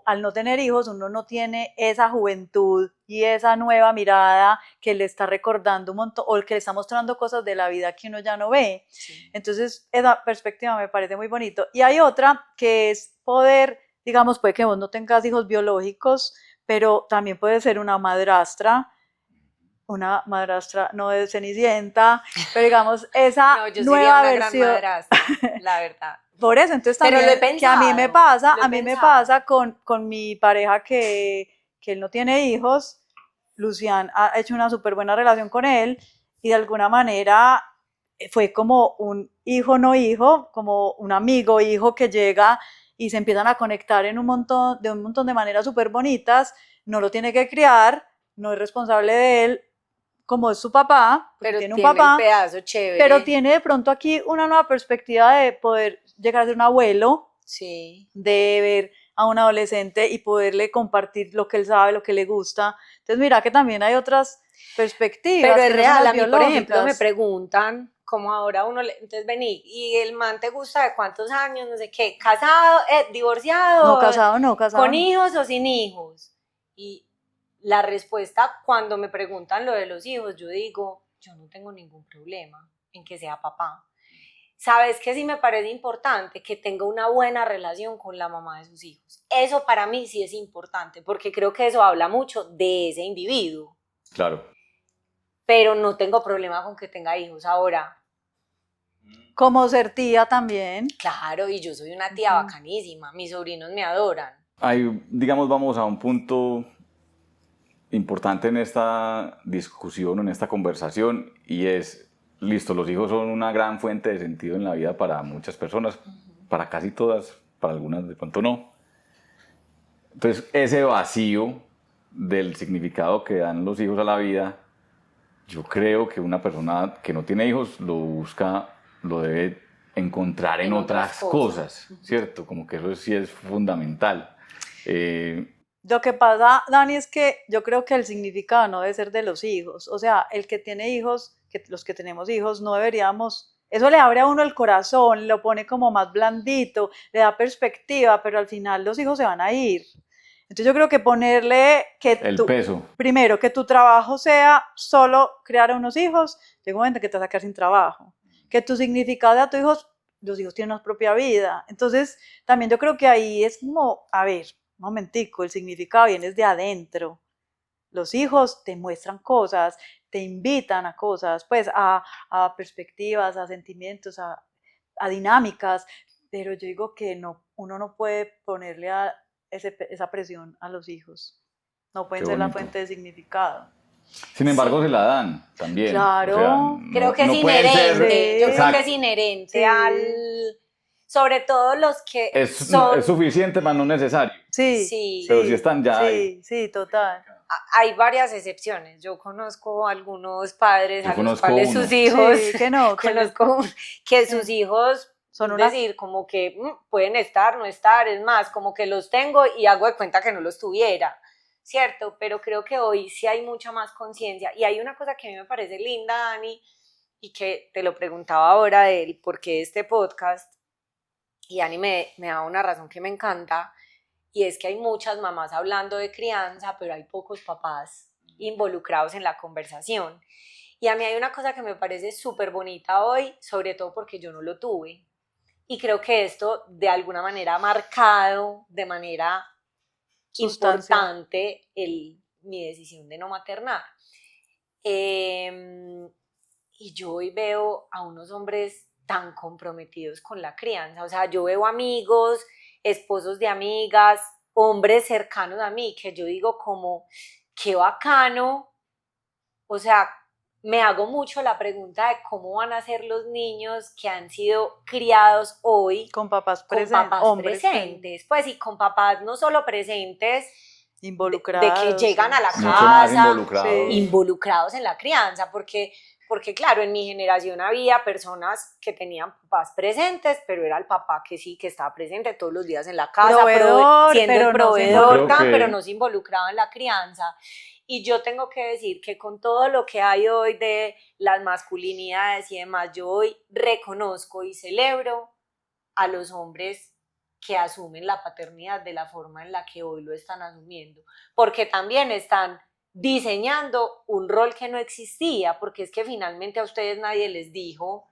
al no tener hijos, uno no tiene esa juventud y esa nueva mirada que le está recordando un montón, o que le está mostrando cosas de la vida que uno ya no ve. Sí. Entonces, esa perspectiva me parece muy bonito. Y hay otra que es poder, digamos, puede que vos no tengas hijos biológicos, pero también puede ser una madrastra no de Cenicienta, pero digamos, esa No, yo nueva sería una versión. gran madrastra, la verdad. Por eso, entonces Pero también lo he que a mí me pensado, pasa, lo he a mí me pensado. pasa con mi pareja que él no tiene hijos. Lucián ha hecho una súper buena relación con él y de alguna manera fue como un hijo no hijo, como un amigo hijo que llega y se empiezan a conectar en un montón de maneras súper bonitas. No lo tiene que criar, no es responsable de él como es su papá, porque Pero tiene un tiene papá, el pedazo chévere. pero tiene de pronto aquí una nueva perspectiva de poder llegar a ser un abuelo, Sí. de ver a un adolescente y poderle compartir lo que él sabe, lo que le gusta. Entonces mira que también hay otras perspectivas. Pero es que no son real, las a mí por ejemplo me biológicas. preguntan, como ahora entonces vení, ¿y el man te gusta de cuántos años? No sé qué, ¿casado, divorciado, No, casado no, casado con no. hijos o sin hijos? Y la respuesta cuando me preguntan lo de los hijos, yo digo, yo no tengo ningún problema en que sea papá. ¿Sabes qué sí me parece importante? Que tenga una buena relación con la mamá de sus hijos. Eso para mí sí es importante, porque creo que eso habla mucho de ese individuo. Claro. Pero no tengo problema con que tenga hijos. Ahora, Como ser tía también. claro, y yo soy una tía bacanísima, mis sobrinos me adoran. Ahí, digamos, vamos a un punto importante en esta discusión, en esta conversación, y es, listo, los hijos son una gran fuente de sentido en la vida para muchas personas, para casi todas, para algunas de pronto no. Entonces, ese vacío del significado que dan los hijos a la vida, yo creo que una persona que no tiene hijos lo busca, lo debe encontrar en otras cosas, ¿cierto? Como que eso sí es fundamental. Lo que pasa, Dani, es que yo creo que el significado no debe ser de los hijos. O sea, el que tiene hijos, los que tenemos hijos, no deberíamos... Eso le abre a uno el corazón, lo pone como más blandito, le da perspectiva, pero al final los hijos se van a ir. Entonces yo creo que ponerle que El peso. primero, que tu trabajo sea solo crear a unos hijos, llega un momento que te vas a quedar sin trabajo. Que tu significado de a tus hijos, los hijos tienen una propia vida. Entonces también yo creo que ahí es como, a ver, un momentico, el significado viene desde adentro. Los hijos te muestran cosas, te invitan a cosas, pues a perspectivas, a sentimientos, a dinámicas, pero yo digo que no, uno no puede ponerle esa presión a los hijos. No pueden Qué ser la bonito. fuente de significado. Sin embargo, se la dan también. Claro. O sea, no- Creo que no es pueden ser- inherente, yo creo Exacto. que es inherente Sí. al... Sobre todo los que Es son... suficiente, pero no necesario. Sí, Sí. Pero si están ya ahí. Sí, sí, total. Hay varias excepciones. Yo conozco algunos padres Yo a los conozco cuales uno. sus hijos... Sí, que no, que Conozco que sus hijos, son es unas... decir, como que pueden estar, no estar, es más, como que los tengo y hago de cuenta que no los tuviera, ¿cierto? Pero creo que hoy sí hay mucha más conciencia. Y hay una cosa que a mí me parece linda, Dani, y que te lo preguntaba ahora de él, por qué este podcast, y Dani me da una razón que me encanta, y es que hay muchas mamás hablando de crianza, pero hay pocos papás involucrados en la conversación. Y a mí hay una cosa que me parece súper bonita hoy, sobre todo porque yo no lo tuve. Y creo que esto de alguna manera ha marcado de manera Sustancia. importante mi decisión de no maternar. Y yo hoy veo a unos hombres tan comprometidos con la crianza. O sea, yo veo amigos, esposos de amigas, hombres cercanos a mí, que yo digo como, qué bacano. O sea, me hago mucho la pregunta de cómo van a ser los niños que han sido criados hoy Con papás con presentes, papás hombres presentes, pues, y con papás no solo presentes, de involucrados. que llegan a la Mucho más casa, involucrados. Sí. involucrados en la crianza, porque claro, en mi generación había personas que tenían papás presentes, pero era el papá que sí, que estaba presente todos los días en la casa, Proveedor, siendo pero el no se proveedor, involucraba. pero no se involucraba en la crianza. Y yo tengo que decir que con todo lo que hay hoy de las masculinidades y demás, yo hoy reconozco y celebro a los hombres que asumen la paternidad de la forma en la que hoy lo están asumiendo, porque también están diseñando un rol que no existía, porque es que finalmente a ustedes nadie les dijo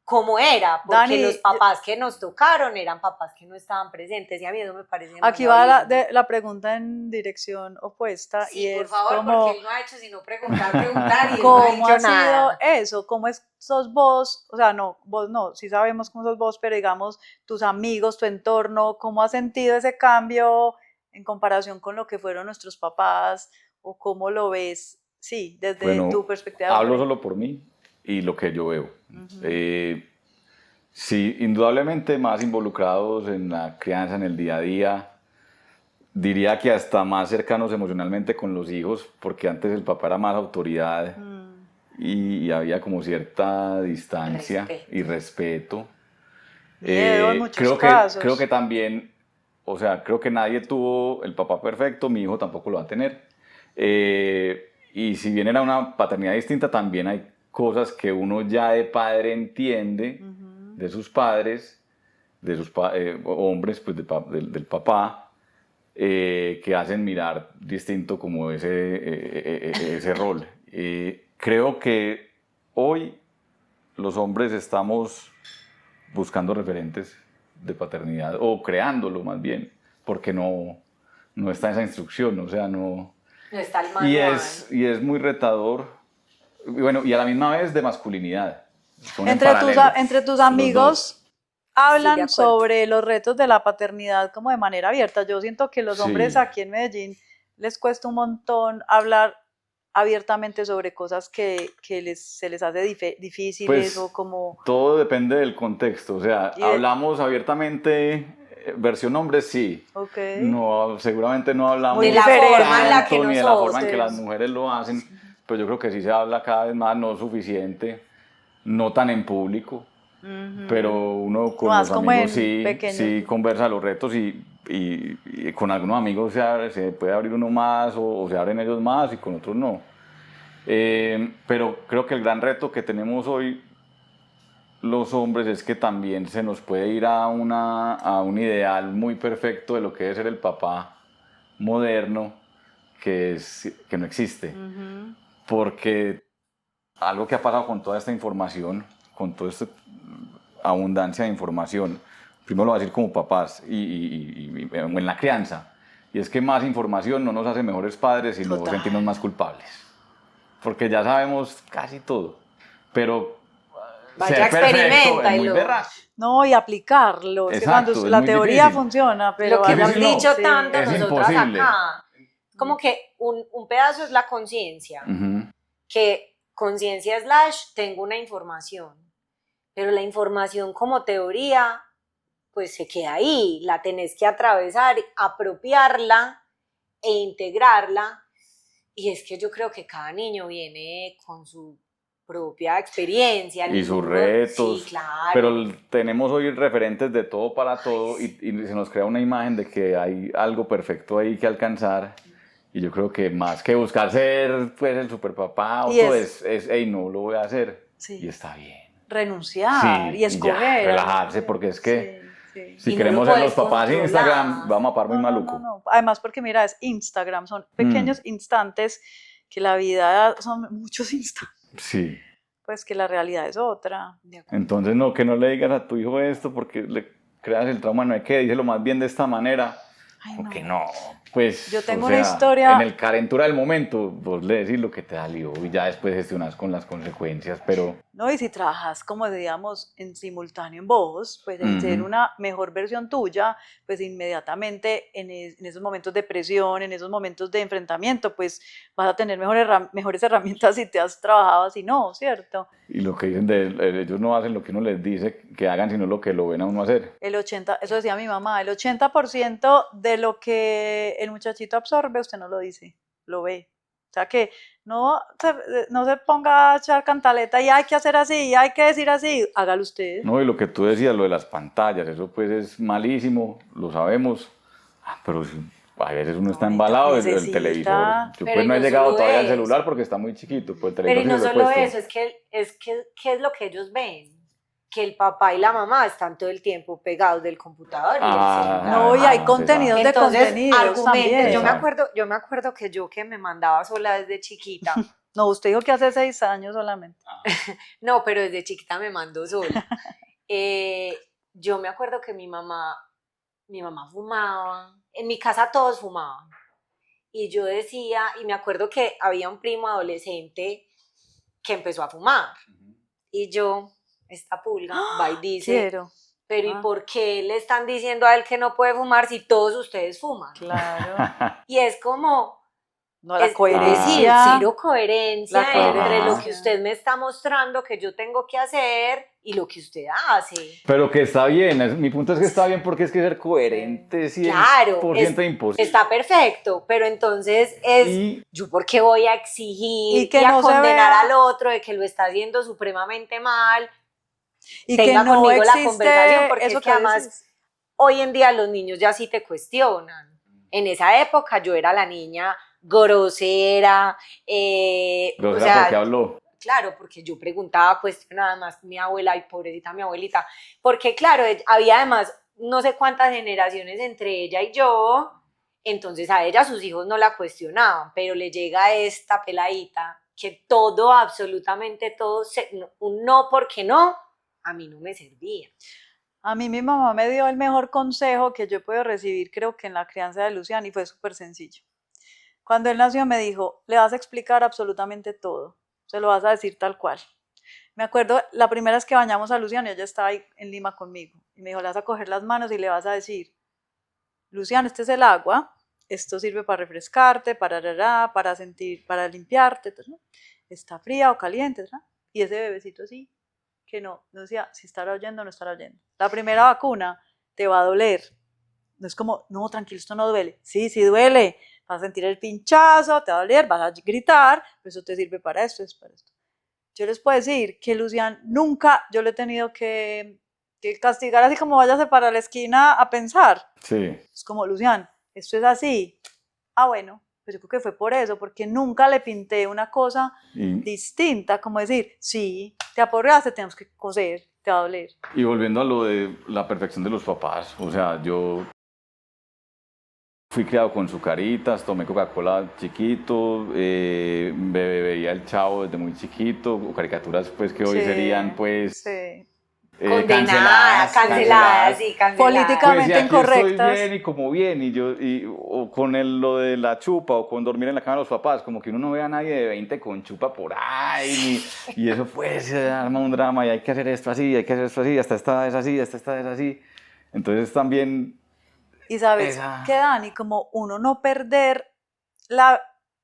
cómo era, porque Dani, los papás que nos tocaron eran papás que no estaban presentes, y a mí eso me parece Aquí demasiado va lindo. la pregunta en dirección opuesta. Sí, y por es favor, como, porque él no ha hecho sino preguntar, y él no ha ¿cómo dicho ha sido nada. eso? ¿Cómo sos vos? O sea, no, vos no, sí sabemos cómo sos vos, pero digamos, tus amigos, tu entorno, ¿cómo has sentido ese cambio en comparación con lo que fueron nuestros papás? ¿O cómo lo ves? Sí, desde Bueno, tu perspectiva. de hablo hombre. solo por mí y lo que yo veo. Sí, indudablemente más involucrados en la crianza, en el día a día. Diría que hasta más cercanos emocionalmente con los hijos, porque antes el papá era más autoridad y había como cierta distancia Respeto. y respeto. Miedo en muchos creo casos. creo que también o sea, creo que nadie tuvo el papá perfecto, mi hijo tampoco lo va a tener. Y si bien era una paternidad distinta, también hay cosas que uno ya de padre entiende de sus padres, de sus hombres, pues del papá, que hacen mirar distinto como ese rol. Creo que hoy los hombres estamos buscando referentes de paternidad, o creándolo más bien, porque no está esa instrucción, o sea, no... No está el manual. Y es muy retador, y bueno, y a la misma vez de masculinidad. Son en Entre tus los amigos dos. hablan acuerdo. sobre los retos de la paternidad como de manera abierta. Yo siento que los hombres Sí. aquí en Medellín les cuesta un montón hablar abiertamente sobre cosas que se les hace difíciles Pues, o como... todo depende del contexto, o sea, Y de- hablamos abiertamente, versión hombres sí, Ok. no, seguramente no hablamos Muy de la diferente. forma en la que tanto, ni de la forma en que las nosotros- mujeres lo hacen, pero yo creo que sí se habla cada vez más, no suficiente, no tan en público, pero uno con Más los como amigos en sí, pequeños sí grupos. conversa los retos y con algunos amigos se puede abrir uno más o se abren ellos más y con otros no. Pero creo que el gran reto que tenemos hoy los hombres es que también se nos puede ir a un ideal muy perfecto de lo que debe ser el papá moderno que no existe. Porque algo que ha pasado con toda esta información, con toda esta abundancia de información, primero lo voy a decir como papás y en la crianza, y es que más información no nos hace mejores padres, sino Total. sentirnos más culpables. Porque ya sabemos casi todo, pero Vaya, ser perfecto es experiméntalo. muy berraco. No, y aplicarlo. Es que Exacto, cuando es la muy teoría difícil. funciona, pero Lo que Sí, hemos sí, no. dicho sí. tanto Es nosotras imposible. acá. Como que un pedazo es la conciencia, Ujú. que conciencia / tengo una información, pero la información como teoría, pues se queda ahí, la tenés que atravesar, apropiarla e integrarla, y es que yo creo que cada niño viene con su propia experiencia. Y sus ninguno- retos, Sí, claro. pero tenemos hoy referentes de todo para todo y se nos crea una imagen de que hay algo perfecto ahí que alcanzar y yo creo que más que buscar ser pues el superpapá o Y todo es- hey, no lo voy a hacer Sí. y está bien. Renunciar Sí, y escoger. ya, relajarse porque es que Sí. si Y no queremos lo ser los puedes papás de controlar. Instagram vamos a par muy maluco. No. Además, porque mira, es Instagram, son pequeños instantes que la vida son muchos instantes, Sí, pues que la realidad es otra. De acuerdo. entonces no, que no le digas a tu hijo esto porque le creas el trauma, no hay que díselo más bien de esta manera. Ay, Porque no, pues, Yo tengo o una sea, historia- en el calentura del momento, vos le decís lo que te da lío y ya después gestionas con las consecuencias, pero No, y si trabajas como digamos en simultáneo en vos, pues en ser Ujú. una mejor versión tuya, pues inmediatamente en esos momentos de presión, en esos momentos de enfrentamiento, pues vas a tener mejores herramientas si te has trabajado así, no, ¿cierto? y lo que dicen ellos no hacen lo que uno les dice que hagan, sino lo que lo ven a uno hacer. Eso decía mi mamá, el 80% de lo que el muchachito absorbe, usted no lo dice, lo ve. O sea que no se ponga a echar cantaleta y hay que hacer así, y hay que decir así, hágalo usted. No, y lo que tú decías, lo de las pantallas, eso pues es malísimo, lo sabemos, pero a veces uno está No, embalado del necesita- televisor. Yo Pero pues no he no llegado solo todavía al eso. celular porque está muy chiquito, pues el Pero televisor y no sí lo he solo puesto. eso, ¿qué es lo que ellos ven? Que el papá y la mamá están todo el tiempo pegados del computador y del Ah, celular. No, y hay se contenidos sabe. de Entonces, contenidos argumenten. también. Yo me acuerdo que yo que me mandaba sola desde chiquita. No, usted dijo que hace 6 años solamente. No, pero desde chiquita me mandó sola. Yo me acuerdo que mi mamá fumaba. En mi casa todos fumaban. Y yo decía, y me acuerdo que había un primo adolescente que empezó a fumar. Y yo, esta pulga, va y dice, Quiero. pero ¿y Ah. por qué le están diciendo a él que no puede fumar si todos ustedes fuman? Claro. Y es como, No, la es decir, coherencia. cero coherencia La entre coherencia. lo que usted me está mostrando que yo tengo que hacer y lo que usted hace. Pero que está bien, mi punto es que está bien porque es que ser coherente es 100% Claro, imposible. Está perfecto, pero entonces es, Y ¿yo por qué voy a exigir Y que a no se condenar vea- al otro de que lo está haciendo supremamente mal? Y tenga que no conmigo la existe conversación, porque eso es que que además decís. hoy en día los niños ya sí te cuestionan. En esa época yo era la niña grosera, Pero o sea, ¿por qué habló? claro, porque yo preguntaba, cuestionaba, además mi abuela, y pobrecita mi abuelita, porque claro, había además no sé cuántas generaciones entre ella y yo, entonces a ella sus hijos no la cuestionaban, pero le llega esta peladita que todo, absolutamente todo, un no porque no, a mí no me servía. A mí mi mamá me dio el mejor consejo que yo he podido recibir, creo que en la crianza de Lucián, y fue súper sencillo. Cuando él nació me dijo, le vas a explicar absolutamente todo, se lo vas a decir tal cual. Me acuerdo, la primera vez que bañamos a Lucián, ella estaba ahí en Lima conmigo, y me dijo, le vas a coger las manos y le vas a decir, Lucián, este es el agua, esto sirve para refrescarte, para sentir, para limpiarte, ¿no? Está fría o caliente, ¿no? Y ese bebecito así, que no decía si estará oyendo o no estará oyendo. La primera vacuna te va a doler. No es como, no, tranquilo, esto no duele. Sí, sí duele. Vas a sentir el pinchazo, te va a doler, vas a gritar, pero eso te sirve para esto, es para esto. Yo les puedo decir que Lucián nunca yo le he tenido que castigar así como váyase para la esquina a pensar. Sí. Es como, Lucián, esto es así. Ah, bueno, pues yo creo que fue por eso, porque nunca le pinté una cosa distinta, como decir, sí, te aporreaste, tenemos que coser, te va a doler. Y volviendo a lo de la perfección de los papás, o sea, yo fui criado con Zucaritas, tomé Coca-Cola chiquito, veía El Chavo desde muy chiquito, o caricaturas pues que hoy Sí, serían pues sí. Canceladas, sí, canceladas. Políticamente Pues, aquí incorrectas. estoy bien y como bien, o con lo de la chupa, o con dormir en la cama de los papás, como que uno no ve a nadie de 20 con chupa por ahí, y eso pues se arma un drama, y hay que hacer esto así, hay que hacer esto así, hasta esta es así, hasta esta es así. Entonces también... Y sabes qué, Dani, como uno no perder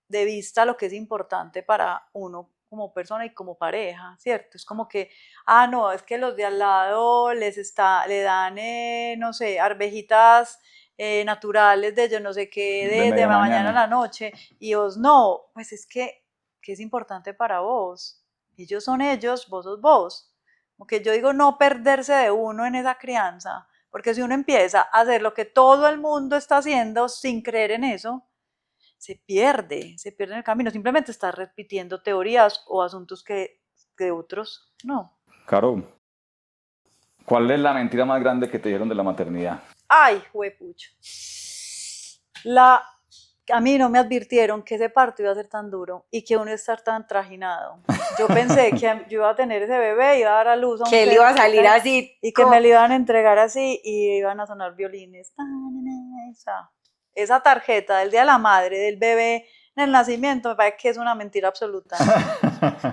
de vista lo que es importante para uno como persona y como pareja, ¿cierto? Es como que, no, es que los de al lado le dan, no sé, arvejitas naturales de yo no sé qué, de mañana a la noche, y vos no, pues es que es importante para vos. Ellos son ellos, vos sos vos. Como que yo digo, no perderse de uno en esa crianza, porque si uno empieza a hacer lo que todo el mundo está haciendo sin creer en eso, se pierde en el camino, simplemente está repitiendo teorías o asuntos que otros no. Caro, ¿cuál es la mentira más grande que te dijeron de la maternidad? Ay, juepucho. A mí no me advirtieron que ese parto iba a ser tan duro y que uno iba a estar tan trajinado. Yo pensé que yo iba a tener ese bebé, iba a dar a luz a un que él iba a salir así. Y que me lo iban a entregar así y iban a sonar violines. Esa tarjeta del Día de la Madre, del bebé en el nacimiento, me parece que es una mentira absoluta.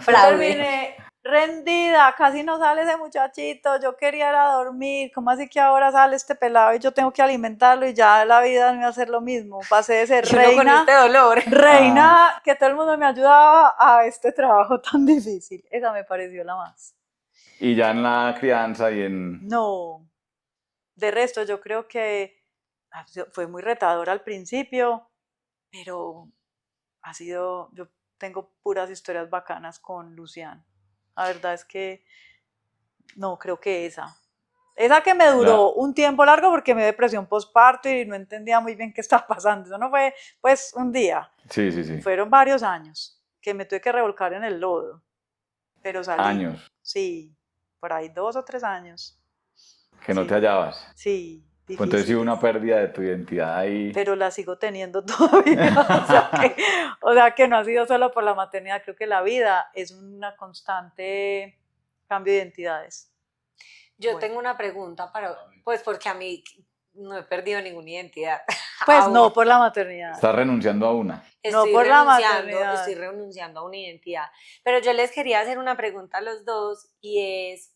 Terminé rendida, casi no sale ese muchachito, yo quería ir a dormir, ¿cómo así que ahora sale este pelado y yo tengo que alimentarlo y ya la vida me va a hacer lo mismo? Pasé de ser reina, con este dolor. Reina, que todo el mundo me ayudaba, a este trabajo tan difícil. Esa me pareció la más. Y ya en la crianza y en... No, de resto yo creo que fue muy retador al principio, pero yo tengo puras historias bacanas con Lucián. La verdad es que no, creo que esa que me duró un tiempo largo porque me dio depresión postparto y no entendía muy bien qué estaba pasando. Eso no fue pues un día. Sí. Fueron varios años que me tuve que revolcar en el lodo, pero salí. ¿Años? Sí, por ahí 2 o 3 años. ¿Que no te hallabas? Sí. Pues entonces sí hubo una pérdida de tu identidad ahí. Pero la sigo teniendo todavía. o sea que no ha sido solo por la maternidad. Creo que la vida es una constante cambio de identidades. Yo tengo una pregunta pues porque a mí no he perdido ninguna identidad. Pues no por la maternidad. Estás renunciando a una. No por la maternidad. Estoy renunciando a una identidad. Pero yo les quería hacer una pregunta a los dos y es,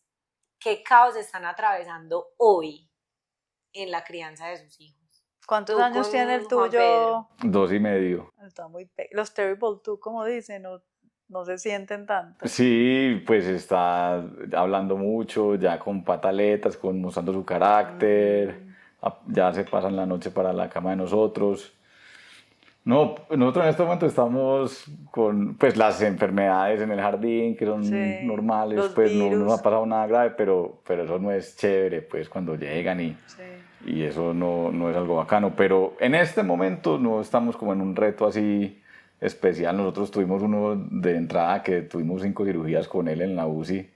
¿qué caos están atravesando hoy en la crianza de sus hijos? ¿Cuántos años tiene el tuyo? 2.5. Está muy los terrible two, como dicen, no se sienten tanto. Sí, pues está hablando mucho, ya con pataletas, mostrando su carácter, ya se pasan la noche para la cama de nosotros. No, nosotros en este momento estamos con pues las enfermedades en el jardín que son normales, pues no nos ha pasado nada grave, pero eso no es chévere pues cuando llegan y y eso no es algo bacano, pero en este momento no estamos como en un reto así especial. Nosotros tuvimos uno de entrada que tuvimos 5 cirugías con él en la UCI,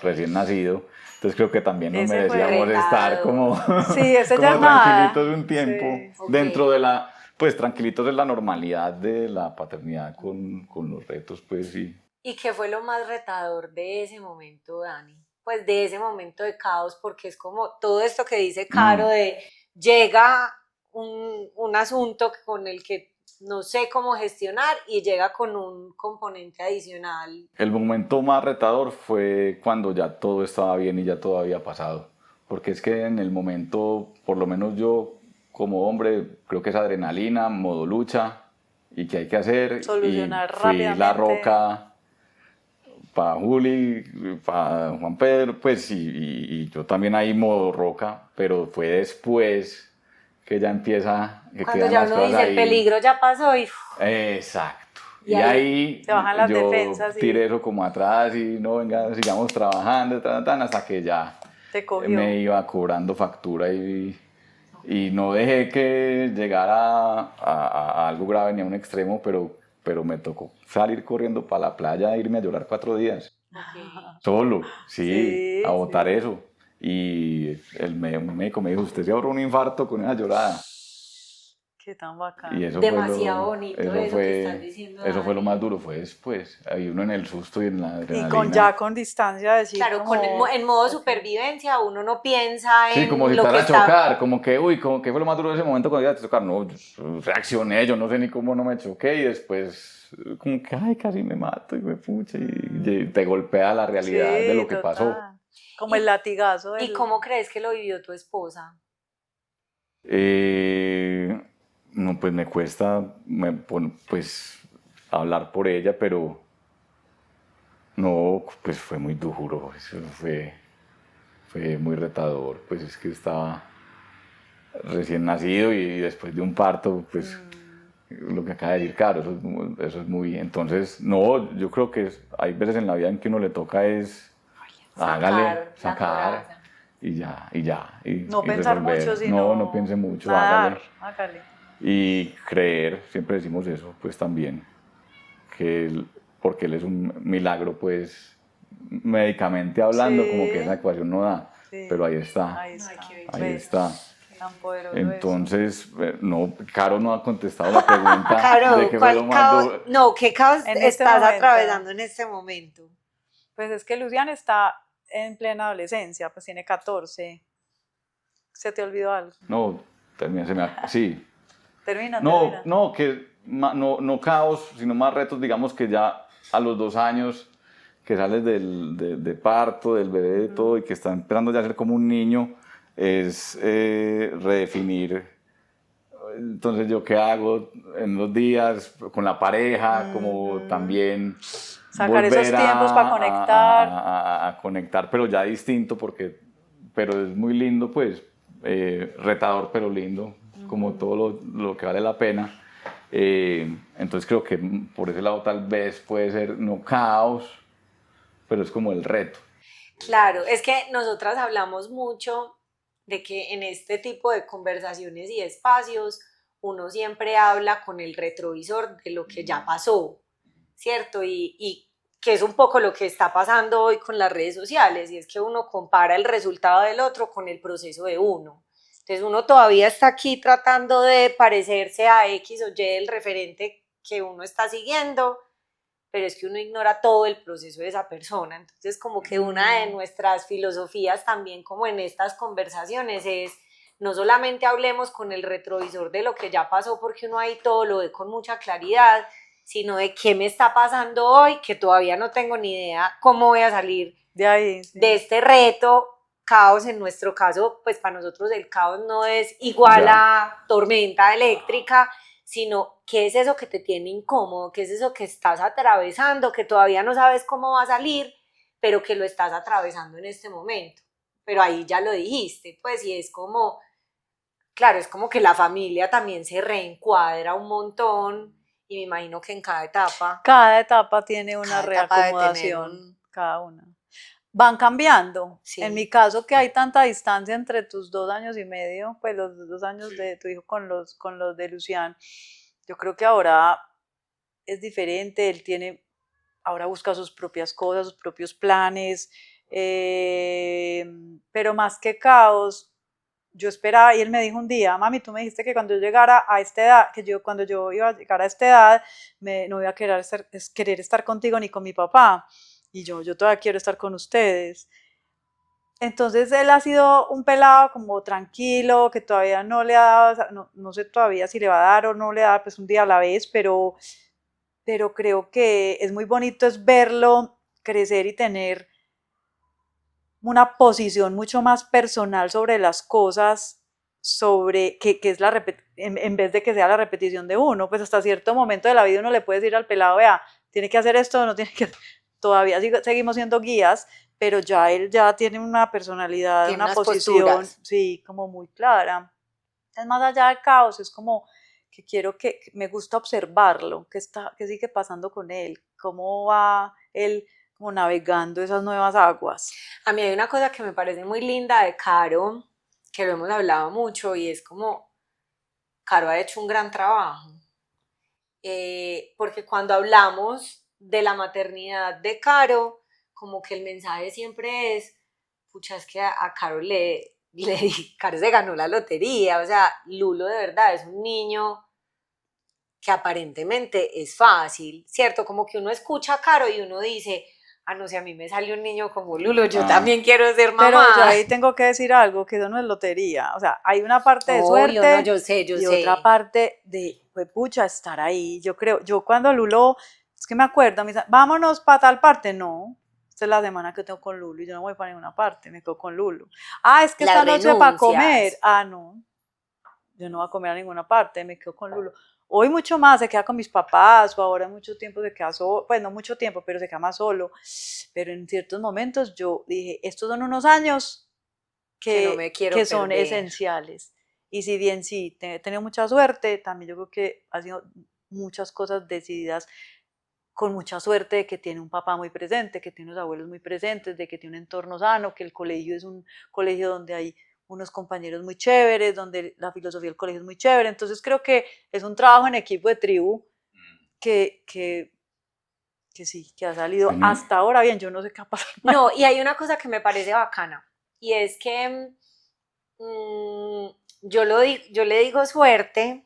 recién nacido, entonces creo que también nos Ese fue merecíamos estar retado. como, Sí, ese como ya es nada. tranquilitos un tiempo, Sí. Ok. dentro de la, pues tranquilitos de la normalidad de la paternidad con los retos, pues sí. ¿Y qué fue lo más retador de ese momento, Dani? Pues de ese momento de caos, porque es como todo esto que dice Caro de llega un asunto con el que no sé cómo gestionar y llega con un componente adicional. El momento más retador fue cuando ya todo estaba bien y ya todo había pasado. Porque es que en el momento, por lo menos yo como hombre, creo que es adrenalina, modo lucha, y qué hay que hacer. Solucionar y fui la rápidamente. roca para Juli, para Juan Pedro, pues, y yo también ahí modo roca, pero fue después que ya empieza, que Cuando quedan ya las uno cosas dice el ahí. peligro ya pasó y Exacto. Y Y ahí ahí se bajan las yo defensas y- tiré eso como atrás y no, venga, sigamos trabajando, hasta que ya Te cogió. me iba cobrando factura y no dejé que llegara a algo grave ni a un extremo, pero me tocó salir corriendo para la playa e irme a llorar 4 días. Solo, sí, Sí, a botar sí. eso. Y un médico me dijo, usted se ahorró un infarto con esa llorada. Qué tan bacán. Y eso demasiado fue bonito eso eso fue, que estás diciendo, eso fue lo Dani. más duro, fue después. Ahí uno en el susto y en la Y adrenalina. con distancia decir Claro, como, en modo ok. supervivencia uno no piensa Sí, en como si lo te que vas a está... chocar, como que, uy, como que fue lo más duro de ese momento cuando ibas a chocar. No, yo reaccioné, yo no sé ni cómo no me choqué y después, como que, ay, casi me mato y me pucha, y te golpea la realidad de Sí, lo que pasó. total. Como Y- el latigazo ¿Y del... cómo crees que lo vivió tu esposa? Eh, no, pues me cuesta, pues, hablar por ella, pero no, pues fue muy duro, eso fue muy retador, pues es que estaba recién nacido y después de un parto, pues lo que acaba de decir, claro, eso es muy, entonces, no, yo creo que hay veces en la vida en que uno le toca es, hágale, la sacar, coraza. y ya, y No y pensar resolver. mucho, sino No piense mucho, nadar, hágale. hágale. Y creer, siempre decimos eso, pues también, porque él es un milagro, pues, médicamente hablando, Sí. como que esa ecuación no da, Sí. pero ahí está, Ahí está. qué ahí ¿Ves? está. Tan poderoso Entonces, no, Caro no ha contestado la pregunta de Caro, qué fue lo ¿cuál más caos? duro. No, ¿qué caos En este estás momento. atravesando en este momento? eso. Pues es que Luciana está en plena adolescencia, pues tiene 14. ¿Se te olvidó algo? No, sí. Termina. No, no caos, sino más retos, digamos que ya a los 2 años que sales de parto, del bebé, de todo, y que está empezando ya a ser como un niño, es redefinir. Entonces, ¿yo qué hago en los días con la pareja? Como también Sacar esos volver tiempos para conectar. a conectar, pero ya distinto, pero es muy lindo, pues, retador, pero lindo, como todo lo que vale la pena. Entonces creo que por ese lado tal vez puede ser no caos, pero es como el reto. Claro, es que nosotras hablamos mucho de que en este tipo de conversaciones y espacios uno siempre habla con el retrovisor de lo que ya pasó, ¿cierto? Y que es un poco lo que está pasando hoy con las redes sociales, y es que uno compara el resultado del otro con el proceso de uno. Entonces uno todavía está aquí tratando de parecerse a X o Y el referente que uno está siguiendo, pero es que uno ignora todo el proceso de esa persona. Entonces como que una de nuestras filosofías también como en estas conversaciones es no solamente hablemos con el retrovisor de lo que ya pasó porque uno ahí todo lo ve con mucha claridad, sino de qué me está pasando hoy, que todavía no tengo ni idea cómo voy a salir De ahí. Sí. de este reto. Caos en nuestro caso, pues para nosotros el caos no es igual a tormenta eléctrica, sino qué es eso que te tiene incómodo, qué es eso que estás atravesando, que todavía no sabes cómo va a salir, pero que lo estás atravesando en este momento. Pero ahí ya lo dijiste, pues, y es como, claro, es como que la familia también se reencuadra un montón, y me imagino que en cada etapa. Cada etapa tiene una Cada etapa debe tener reacomodación, cada una. van cambiando. Sí. En mi caso, que hay tanta distancia entre tus 2 años y medio, pues los 2 años de tu hijo con los de Lucián, yo creo que ahora es diferente, ahora busca sus propias cosas, sus propios planes, pero más que caos, yo esperaba, y él me dijo un día, mami, tú me dijiste que cuando yo llegara a esta edad, cuando yo iba a llegar a esta edad, no iba a querer estar contigo ni con mi papá, y yo todavía quiero estar con ustedes. Entonces él ha sido un pelado como tranquilo, que todavía no le ha dado, no sé todavía si le va a dar o no le da, pues un día a la vez, pero creo que es muy bonito es verlo crecer y tener una posición mucho más personal sobre las cosas, que es en vez de que sea la repetición de uno, pues hasta cierto momento de la vida uno le puede decir al pelado, vea, tiene que hacer esto, no tiene que, todavía seguimos siendo guías, pero él ya tiene una personalidad, tiene una unas posición, posturas. sí, como muy clara. Es más allá del caos, es como que quiero que me gusta observarlo, que sigue pasando con él, cómo va él como navegando esas nuevas aguas. A mí hay una cosa que me parece muy linda de Caro, que lo hemos hablado mucho, y es como Caro ha hecho un gran trabajo. Porque cuando hablamos de la maternidad de Caro, como que el mensaje siempre es, pucha, es que a Caro Caro se ganó la lotería, o sea, Lulo de verdad es un niño que aparentemente es fácil, ¿cierto? Como que uno escucha a Caro y uno dice, no sé, a mí me salió un niño como Lulo, yo también quiero ser mamá. Pero yo ahí tengo que decir algo, que eso no es lotería, o sea, hay una parte de suerte yo sé. Otra parte de, pues pucha, estar ahí. Yo creo, yo cuando Lulo, es que me acuerdo, me dice, vámonos para tal parte, no, esta es la semana que tengo con Lulo y yo no voy para ninguna parte, me quedo con Lulo. Es que esta noche para comer, no, yo no voy a comer a ninguna parte, me quedo con Lulo. Hoy mucho más se queda con mis papás, o ahora mucho tiempo se queda solo, pues no mucho tiempo, pero se queda más solo. Pero en ciertos momentos yo dije, estos son unos años que son esenciales. Y si bien sí, he tenido mucha suerte, también yo creo que ha sido muchas cosas decididas con mucha suerte, de que tiene un papá muy presente, que tiene unos abuelos muy presentes, de que tiene un entorno sano, que el colegio es un colegio donde hay unos compañeros muy chéveres, donde la filosofía del colegio es muy chévere. Entonces creo que es un trabajo en equipo de tribu que sí, que ha salido hasta ahora bien. Yo no sé qué ha pasado. No, y hay una cosa que me parece bacana, y es que yo le digo suerte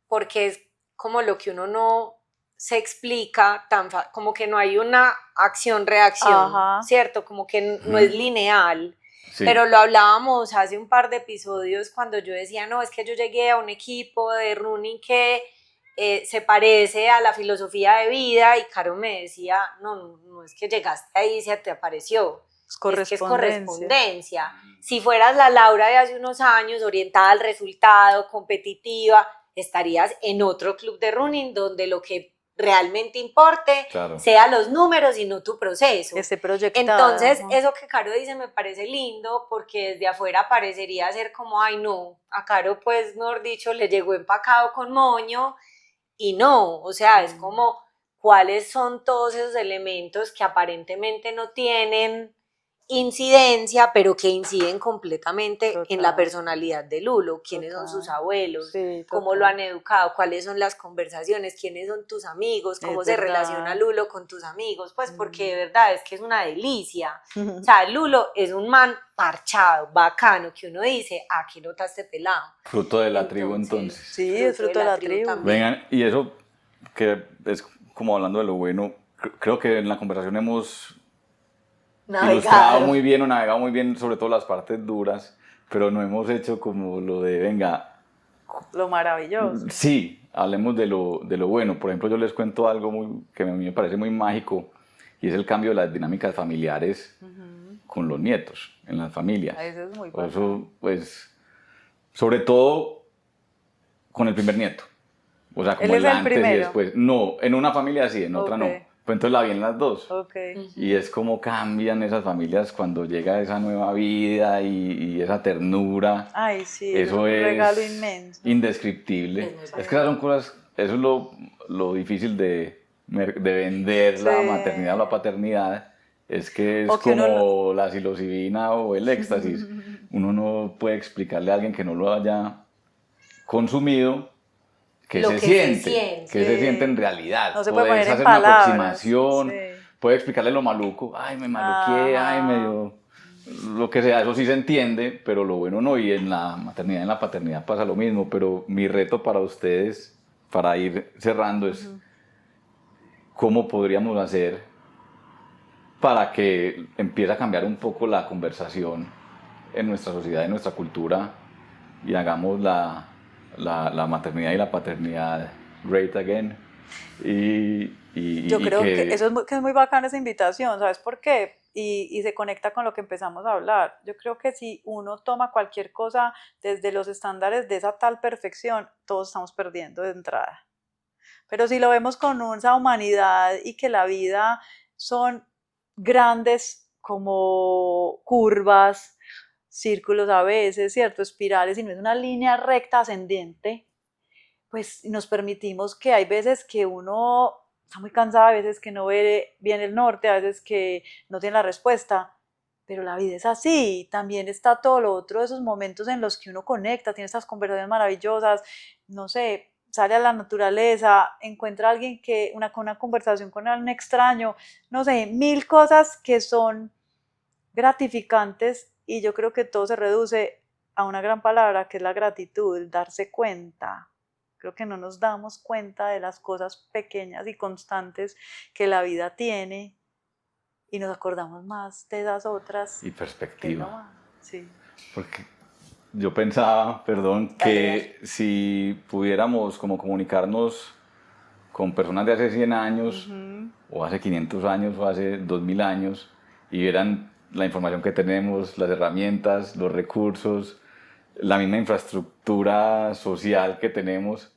porque es como lo que uno no se explica, como que no hay una acción-reacción, ¿cierto? Como que no es lineal. Sí. Pero lo hablábamos hace un par de episodios cuando yo decía, no, es que yo llegué a un equipo de running que se parece a la filosofía de vida, y Caro me decía, no es que llegaste ahí y se te apareció, es que es correspondencia. Si fueras la Laura de hace unos años, orientada al resultado, competitiva, estarías en otro club de running donde lo que realmente importe sea los números y no tu proceso. Entonces, eso que Caro dice me parece lindo, porque desde afuera parecería ser como, ay no, a Caro pues, mejor dicho, le llegó empacado con moño, y no, o sea, es como, ¿cuáles son todos esos elementos que aparentemente no tienen incidencia, pero que inciden completamente en la personalidad de Lulo? ¿Quiénes son sus abuelos? ¿Cómo lo han educado? ¿Cuáles son las conversaciones? ¿Quiénes son tus amigos? ¿Cómo se relaciona Lulo con tus amigos? Pues porque de verdad es que es una delicia. O sea, Lulo es un man parchado, bacano, que uno dice, ¿qué nota este pelado? Fruto de la tribu, entonces. Sí, es fruto de la tribu. Vengan, y eso que es como hablando de lo bueno, creo que en la conversación hemos ilustrado muy bien o navegado muy bien, sobre todo las partes duras, pero no hemos hecho como lo de, venga, lo maravilloso. Sí, hablemos de lo bueno. Por ejemplo, yo les cuento algo que a mí me parece muy mágico, y es el cambio de las dinámicas familiares con los nietos, en las familias. Eso es muy bueno. Eso, pues, sobre todo con el primer nieto. O sea, como el antes y después. No, en una familia sí, en otra no. Pues entonces la vi en las dos. Y es como cambian esas familias cuando llega esa nueva vida y esa ternura. Ay, sí, eso es un regalo inmenso. Indescriptible. Es que esas son cosas, eso es lo difícil de vender la maternidad o la paternidad, Es que es O que uno como la psilocibina o el éxtasis. Uno no puede explicarle a alguien que no lo haya consumido qué Lo se que se siente, siente. qué se Sí. siente en realidad. No se puede Puedes poner en hacer una palabras. aproximación, Sí. puedes explicarle lo maluco, ay, me maluqué, ay, me Ajá. dio lo que sea, eso sí se entiende, pero lo bueno no, y en la maternidad y en la paternidad pasa lo mismo, pero mi reto para ustedes, para ir cerrando, es cómo podríamos hacer para que empiece a cambiar un poco la conversación en nuestra sociedad, en nuestra cultura, y hagamos la maternidad y la paternidad great again. Yo Y creo que que que es muy bacana esa invitación, ¿sabes por qué? Y se conecta con lo que empezamos a hablar. Yo creo que si uno toma cualquier cosa desde los estándares de esa tal perfección, todos estamos perdiendo de entrada. Pero si lo vemos con esa humanidad y que la vida son grandes como curvas, círculos a veces, ¿cierto? Espirales, y no es una línea recta ascendente, pues nos permitimos que hay veces que uno está muy cansado, a veces que no ve bien el norte, a veces que no tiene la respuesta, pero la vida es así. También está todo lo otro, esos momentos en los que uno conecta, tiene estas conversaciones maravillosas, no sé, sale a la naturaleza, encuentra a alguien con una conversación con alguien extraño, no sé, mil cosas que son gratificantes, y yo creo que todo se reduce a una gran palabra que es la gratitud, el darse cuenta. Creo que no nos damos cuenta de las cosas pequeñas y constantes que la vida tiene y nos acordamos más de esas otras. y Que es lo perspectiva. más. Sí. Porque yo pensaba, perdón, que si pudiéramos como comunicarnos con personas de hace 100 años, o hace 500 años, o hace 2000 años, y vieran la información que tenemos, las herramientas, los recursos, la misma infraestructura social que tenemos,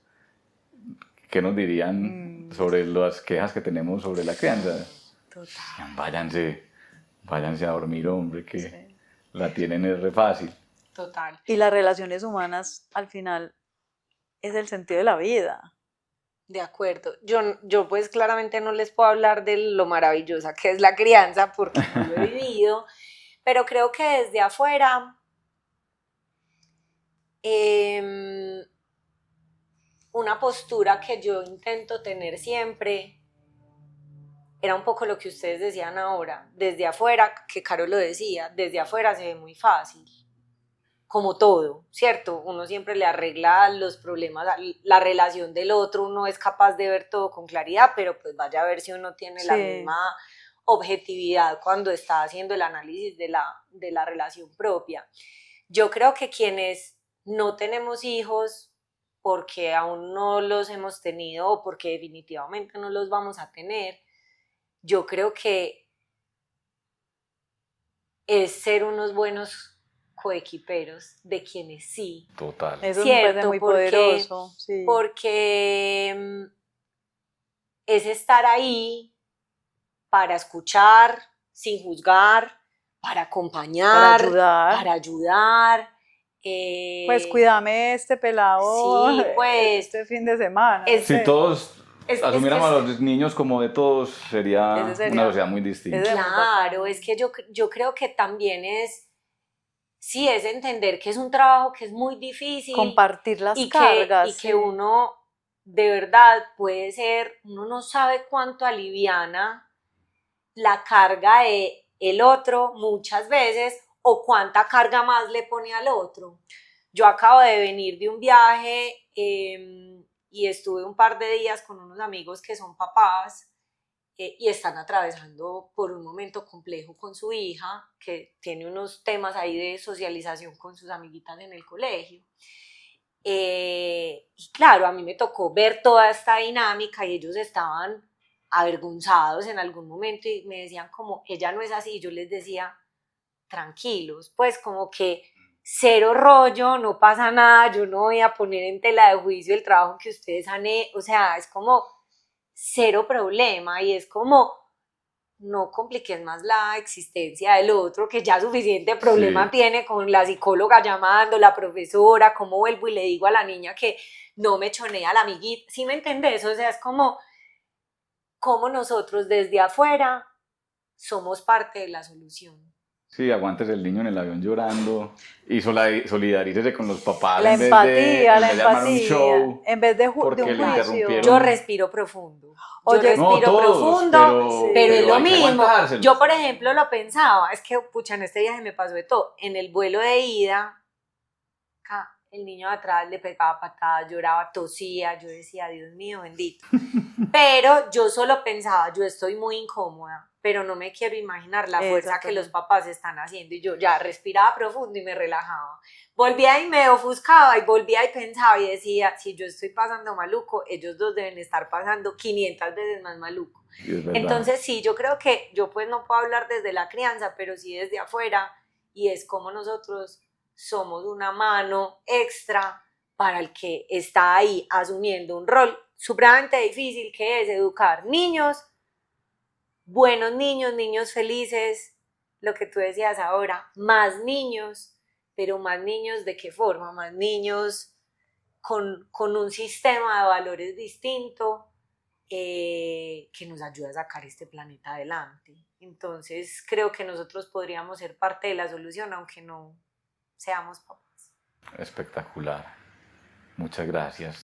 ¿qué nos dirían sobre las quejas que tenemos sobre la crianza? Total. Váyanse a dormir, hombre, que Sí. la tienen es re fácil. Total. Y las relaciones humanas al final es el sentido de la vida. De acuerdo. Yo pues claramente no les puedo hablar de lo maravillosa que es la crianza porque no lo he vivido, pero creo que desde afuera una postura que yo intento tener siempre era un poco lo que ustedes decían ahora, desde afuera, que Caro lo decía, desde afuera se ve muy fácil, como todo, ¿cierto? Uno siempre le arregla los problemas, la relación del otro, uno es capaz de ver todo con claridad, pero pues vaya a ver si uno tiene la misma objetividad cuando está haciendo el análisis de la relación propia. Yo creo que quienes no tenemos hijos porque aún no los hemos tenido o porque definitivamente no los vamos a tener, yo creo que es ser unos buenos coequiperos de quienes sí. Total. Eso me parece muy poderoso. Sí. Porque es estar ahí para escuchar sin juzgar, para acompañar, para ayudar. Pues cuídame este pelado, sí, pues, este fin de semana. Si todos asumiéramos que a los niños como de todos, sería una sociedad muy distinta. Claro, es que yo creo que también es entender que es un trabajo que es muy difícil. Compartir las cargas. Y que uno, de verdad, puede ser, uno no sabe cuánto aliviana la carga de el otro muchas veces o cuánta carga más le pone al otro. Yo acabo de venir de un viaje y estuve un par de días con unos amigos que son papás y están atravesando por un momento complejo con su hija, que tiene unos temas ahí de socialización con sus amiguitas en el colegio. Y claro, a mí me tocó ver toda esta dinámica y ellos estaban avergonzados en algún momento y me decían como, ella no es así, y yo les decía, tranquilos, pues como que cero rollo, no pasa nada, yo no voy a poner en tela de juicio el trabajo que ustedes han hecho, o sea, es como cero problema y es como no compliques más la existencia del otro, que ya suficiente problema tiene con la psicóloga llamando, la profesora, cómo vuelvo y le digo a la niña que no me chonea a la amiguita, ¿sí me entendés? O sea, es como nosotros desde afuera somos parte de la solución. Sí, aguantes el niño en el avión llorando y solidarícese con los papás La en vez empatía, la en vez de armar un empatía. show En vez de porque un le juicio. interrumpieron. Yo respiro profundo. Oye, Yo respiro No, todos, profundo, pero es lo hay que mismo. aguantárselos. Yo, por ejemplo, lo pensaba, es que, pucha, en este viaje me pasó de todo. En el vuelo de ida, el niño de atrás le pegaba patadas, lloraba, tosía, yo decía, Dios mío, bendito. Pero yo solo pensaba, yo estoy muy incómoda, pero no me quiero imaginar la fuerza que los papás están haciendo. Y yo ya respiraba profundo y me relajaba. Volvía y me ofuscaba y volvía y pensaba y decía, si yo estoy pasando maluco, ellos dos deben estar pasando 500 veces más maluco. Entonces sí, yo creo que yo pues no puedo hablar desde la crianza, pero sí desde afuera, y es como nosotros somos una mano extra para el que está ahí asumiendo un rol supremamente difícil, que es educar niños, buenos niños, niños felices, lo que tú decías ahora, más niños, pero más niños ¿de qué forma? Más niños con un sistema de valores distinto, que nos ayuda a sacar este planeta adelante. Entonces creo que nosotros podríamos ser parte de la solución, aunque no seamos papás. Espectacular. Muchas gracias.